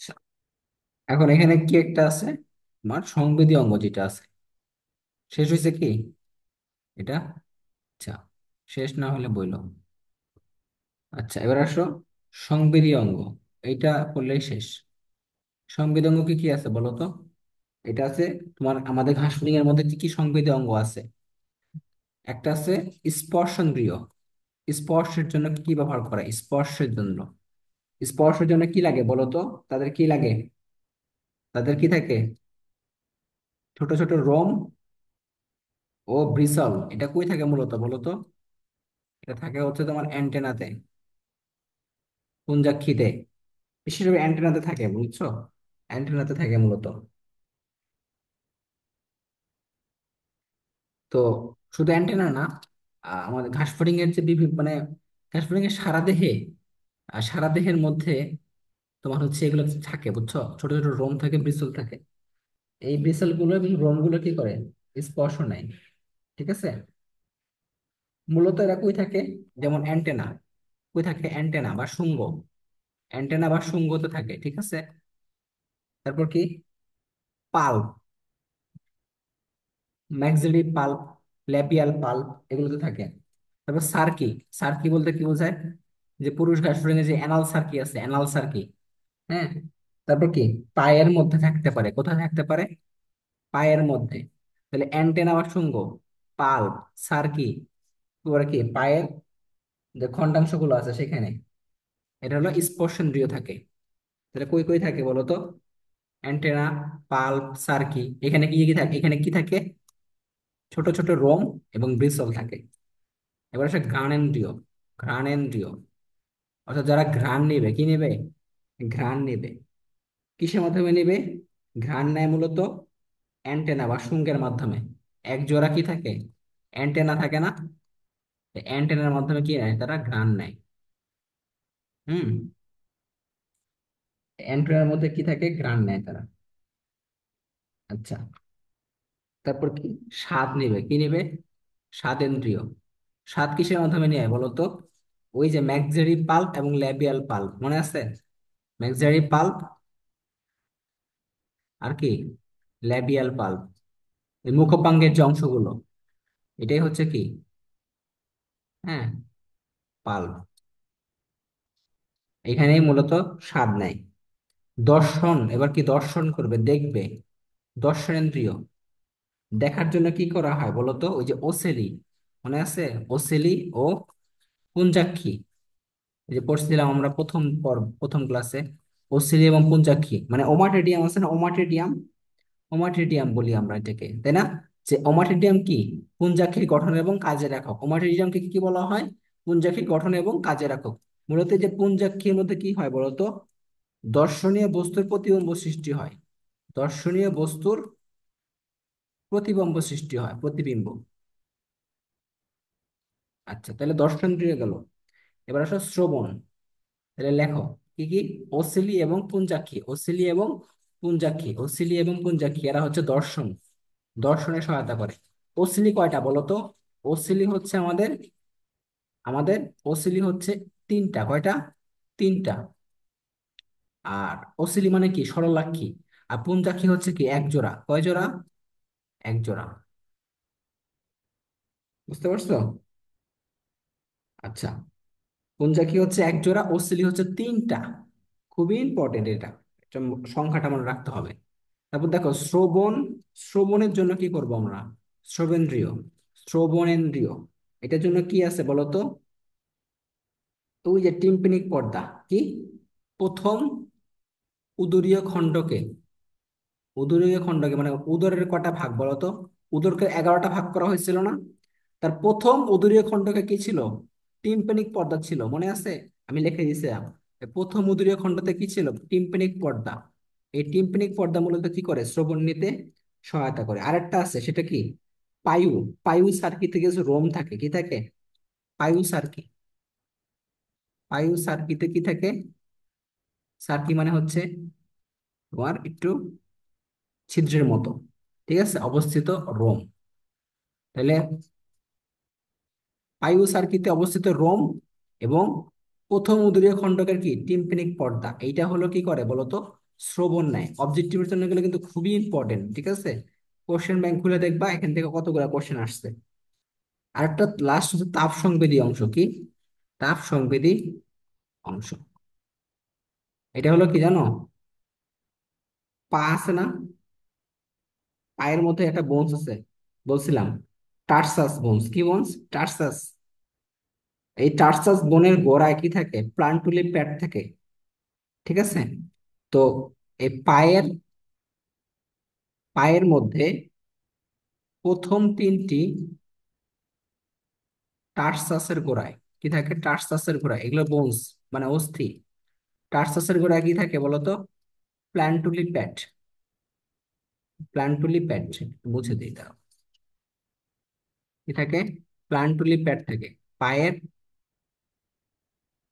আচ্ছা, এখন এখানে কি একটা আছে, তোমার সংবেদী অঙ্গ যেটা আছে, শেষ হয়েছে কি এটা? আচ্ছা, শেষ না হলে বইলো। আচ্ছা, এবার আসো সংবেদী অঙ্গ, এইটা করলেই শেষ। সংবেদী অঙ্গ কি কি আছে বলো তো? এটা আছে তোমার আমাদের ঘাসফড়িং এর মধ্যে কি কি সংবেদী অঙ্গ আছে? একটা আছে স্পর্শন্দ্রিয়, স্পর্শের জন্য কি কি ব্যবহার করে? স্পর্শের জন্য, স্পর্শের জন্য কি লাগে বলো তো? তাদের কি লাগে? তাদের কি থাকে? ছোট ছোট রোম ও ব্রিসল। এটা কই থাকে মূলত বলো তো? এটা থাকে হচ্ছে তোমার অ্যান্টেনাতে, পুঞ্জাক্ষিতে, বিশেষভাবে অ্যান্টেনাতে থাকে, বুঝছো? অ্যান্টেনাতে থাকে মূলত। তো শুধু অ্যান্টেনা না, আমাদের ঘাসফড়িং এর যে বিভিন্ন মানে ঘাসফড়িং এর সারা দেহে, আর সারা দেহের মধ্যে তোমার হচ্ছে এগুলো থাকে, বুঝছো? ছোট ছোট রোম থাকে, ব্রিসল থাকে। এই ব্রিসল গুলো এবং রোম গুলো কি করে? স্পর্শ নেয়। ঠিক আছে, মূলত এরা কই থাকে? যেমন অ্যান্টেনা, কই থাকে? অ্যান্টেনা বা শুঙ্গ, অ্যান্টেনা বা শুঙ্গতে থাকে। ঠিক আছে, তারপর কি? Pulp, maxillary pulp, labial pulp, এগুলোতে থাকে। তারপর সার্কি, সার্কি বলতে কি বোঝায়? যে পুরুষ ঘাসফড়িঙে যে অ্যানাল সার্কি আছে, অ্যানাল সার্কি। হ্যাঁ, তারপর কি? পায়ের মধ্যে থাকতে পারে। কোথায় থাকতে পারে? পায়ের মধ্যে। তাহলে অ্যান্টেনা বা শুঙ্গ, পাল্প, সার্কি, তারপরে কি পায়ের যে খন্ডাংশ গুলো আছে সেখানে। এটা হলো স্পর্শেন্দ্রিয় থাকে। তাহলে কই কই থাকে বলো তো? অ্যান্টেনা, পাল্প, সার্কি, এখানে কি কি থাকে? এখানে কি থাকে? ছোট ছোট রোম এবং ব্রিসল থাকে। এবার আসে ঘ্রাণেন্দ্রিয়, ঘ্রাণেন্দ্রিয় অর্থাৎ যারা ঘ্রাণ নেবে, কি নেবে? ঘ্রাণ নেবে। কিসের মাধ্যমে নেবে? ঘ্রাণ নেয় মূলত অ্যান্টেনা বা শুঙ্গের মাধ্যমে। এক জোড়া কি থাকে? অ্যান্টেনা থাকে না? অ্যান্টেনার মাধ্যমে কি নেয় তারা? ঘ্রাণ নেয়। হুম, অ্যান্টেনার মধ্যে কি থাকে? ঘ্রাণ নেয় তারা। আচ্ছা, তারপর কি? স্বাদ নেবে, কি নেবে? স্বাদেন্দ্রিয়। স্বাদ কিসের মাধ্যমে নেয় বলতো? ওই যে ম্যাক্সিলারি পাল্প এবং ল্যাবিয়াল পাল্প, মনে আছে? ম্যাক্সিলারি পাল্প আর কি ল্যাবিয়াল পাল্প, এই মুখোপাঙ্গের যে অংশগুলো, এটাই হচ্ছে কি? হ্যাঁ, পাল্প। এখানেই মূলত স্বাদ নেয়। দর্শন, এবার কি দর্শন করবে? দেখবে, দর্শনেন্দ্রিয়। দেখার জন্য কি করা হয় বলতো? ওই যে ওসেলি, মনে আছে? ওসেলি ও পুঞ্জাক্ষী, এই যে পড়ছিলাম আমরা প্রথম ক্লাসে। ওসিলি এবং পুঞ্জাক্ষী মানে ওমাটেডিয়াম আছে না, ওমাটেডিয়াম, ওমাটেডিয়াম বলি আমরা এটাকে, তাই না? যে ওমাটেডিয়াম কি? পুঞ্জাক্ষীর গঠন এবং কাজের একক। ওমাটেডিয়ামকে কি কি বলা হয়? পুঞ্জাক্ষীর গঠন এবং কাজের একক। মূলত এই যে পুঞ্জাক্ষীর মধ্যে কি হয় বলতো? দর্শনীয় বস্তুর প্রতিবিম্ব সৃষ্টি হয়, দর্শনীয় বস্তুর প্রতিবিম্ব সৃষ্টি হয়, প্রতিবিম্ব। আচ্ছা, তাহলে দর্শনেন্দ্রিয় গেল। এবার আসো শ্রবণ। তাহলে লেখো কি কি? ওসিলি এবং পুঞ্জাক্ষী, ওসিলি এবং পুঞ্জাক্ষী, ওসিলি এবং পুঞ্জাক্ষী এরা হচ্ছে দর্শন, দর্শনে সহায়তা করে। ওসিলি কয়টা বলো তো? ওসিলি হচ্ছে আমাদের আমাদের ওসিলি হচ্ছে তিনটা, কয়টা? তিনটা। আর ওসিলি মানে কি, সরলাক্ষী। আর পুঞ্জাক্ষী হচ্ছে কি, এক জোড়া। কয় জোড়া? এক জোড়া। বুঝতে পারছো? আচ্ছা, পুঞ্জাক্ষী হচ্ছে এক জোড়া, ওসিলি হচ্ছে তিনটা। খুবই ইম্পর্টেন্ট এটা, এটা সংখ্যাটা মনে রাখতে হবে। তারপর দেখো শ্রবণ, শ্রবণের জন্য কি করব আমরা? শ্রবেন্দ্রিয়, শ্রবণেন্দ্রিয়, এটার জন্য কি আছে বলো তো? ওই যে টিম্পানিক পর্দা। কি? প্রথম উদরীয় খণ্ডকে, উদরীয় খণ্ডকে মানে উদরের কটা ভাগ বলো তো? উদরকে 11টা ভাগ করা হয়েছিল না? তার প্রথম উদরীয় খণ্ডকে কি ছিল? টিম্পানিক পর্দা ছিল, মনে আছে? আমি লিখে দিয়েছিলাম। এই প্রথম উদরীয় খণ্ডতে কি ছিল? টিম্পানিক পর্দা। এই টিম্পানিক পর্দা মূলত কি করে? শ্রবণ নিতে সহায়তা করে। আরেকটা আছে, সেটা কি? পায়ু। পায়ু সার্কি থেকে যে রোম থাকে, কি থাকে? পায়ু সার্কি। পায়ু সার্কিতে কি থাকে? সার্কি মানে হচ্ছে তোমার একটু ছিদ্রের মতো, ঠিক আছে, অবস্থিত রোম। তাহলে পাইউ সার্কিতে অবস্থিত রোম এবং প্রথম উদরীয় খণ্ডকের কি টিম্পানিক পর্দা, এইটা হলো কি করে বলতো? শ্রবণ নেয়। অবজেক্টিভের জন্য এগুলো কিন্তু খুবই ইম্পর্টেন্ট, ঠিক আছে? কোশ্চেন ব্যাংক খুলে দেখবা, এখান থেকে কতগুলো কোশ্চেন আসছে। আরেকটা লাস্ট হচ্ছে তাপ সংবেদী অংশ। কি? তাপ সংবেদী অংশ, এটা হলো কি জানো? পা আছে না? পায়ের মধ্যে একটা বোনস আছে, বলছিলাম, টার্সাস বোনস। কি বোনস? টার্সাস। এই টার্সাস বোনের গোড়ায় কি থাকে? প্লান্টুলি প্যাড থাকে, ঠিক আছে? তো এই পায়ের পায়ের মধ্যে প্রথম তিনটি টার্সাসের গোড়ায় কি থাকে? টার্সাসের গোড়ায়, এগুলো বোনস মানে অস্থি। টার্সাসের গোড়ায় কি থাকে বলতো? প্ল্যান্টুলি প্যাড। প্ল্যান্টুলি প্যাড মুছে দিই দাও। কি থাকে? প্ল্যান্টুলি প্যাড থাকে। পায়ের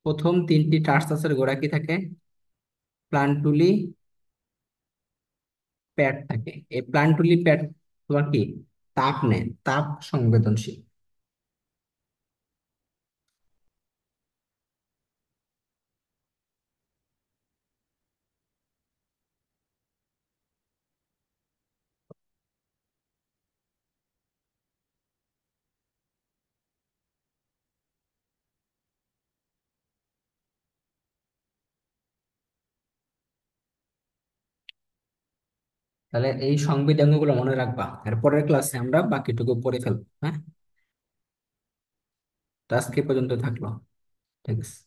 প্রথম তিনটি টার্সাসের গোড়ায় কি থাকে? প্ল্যান্টুলি প্যাড থাকে। এই প্ল্যান্টুলি প্যাড তোমার কি তাপ নেয়, তাপ সংবেদনশীল। তাহলে এই সংবিধান গুলো মনে রাখবা, এর পরের ক্লাসে আমরা বাকিটুকু পড়ে ফেলবো। হ্যাঁ, তো আজকে এ পর্যন্ত থাকলো। ঠিক আছে।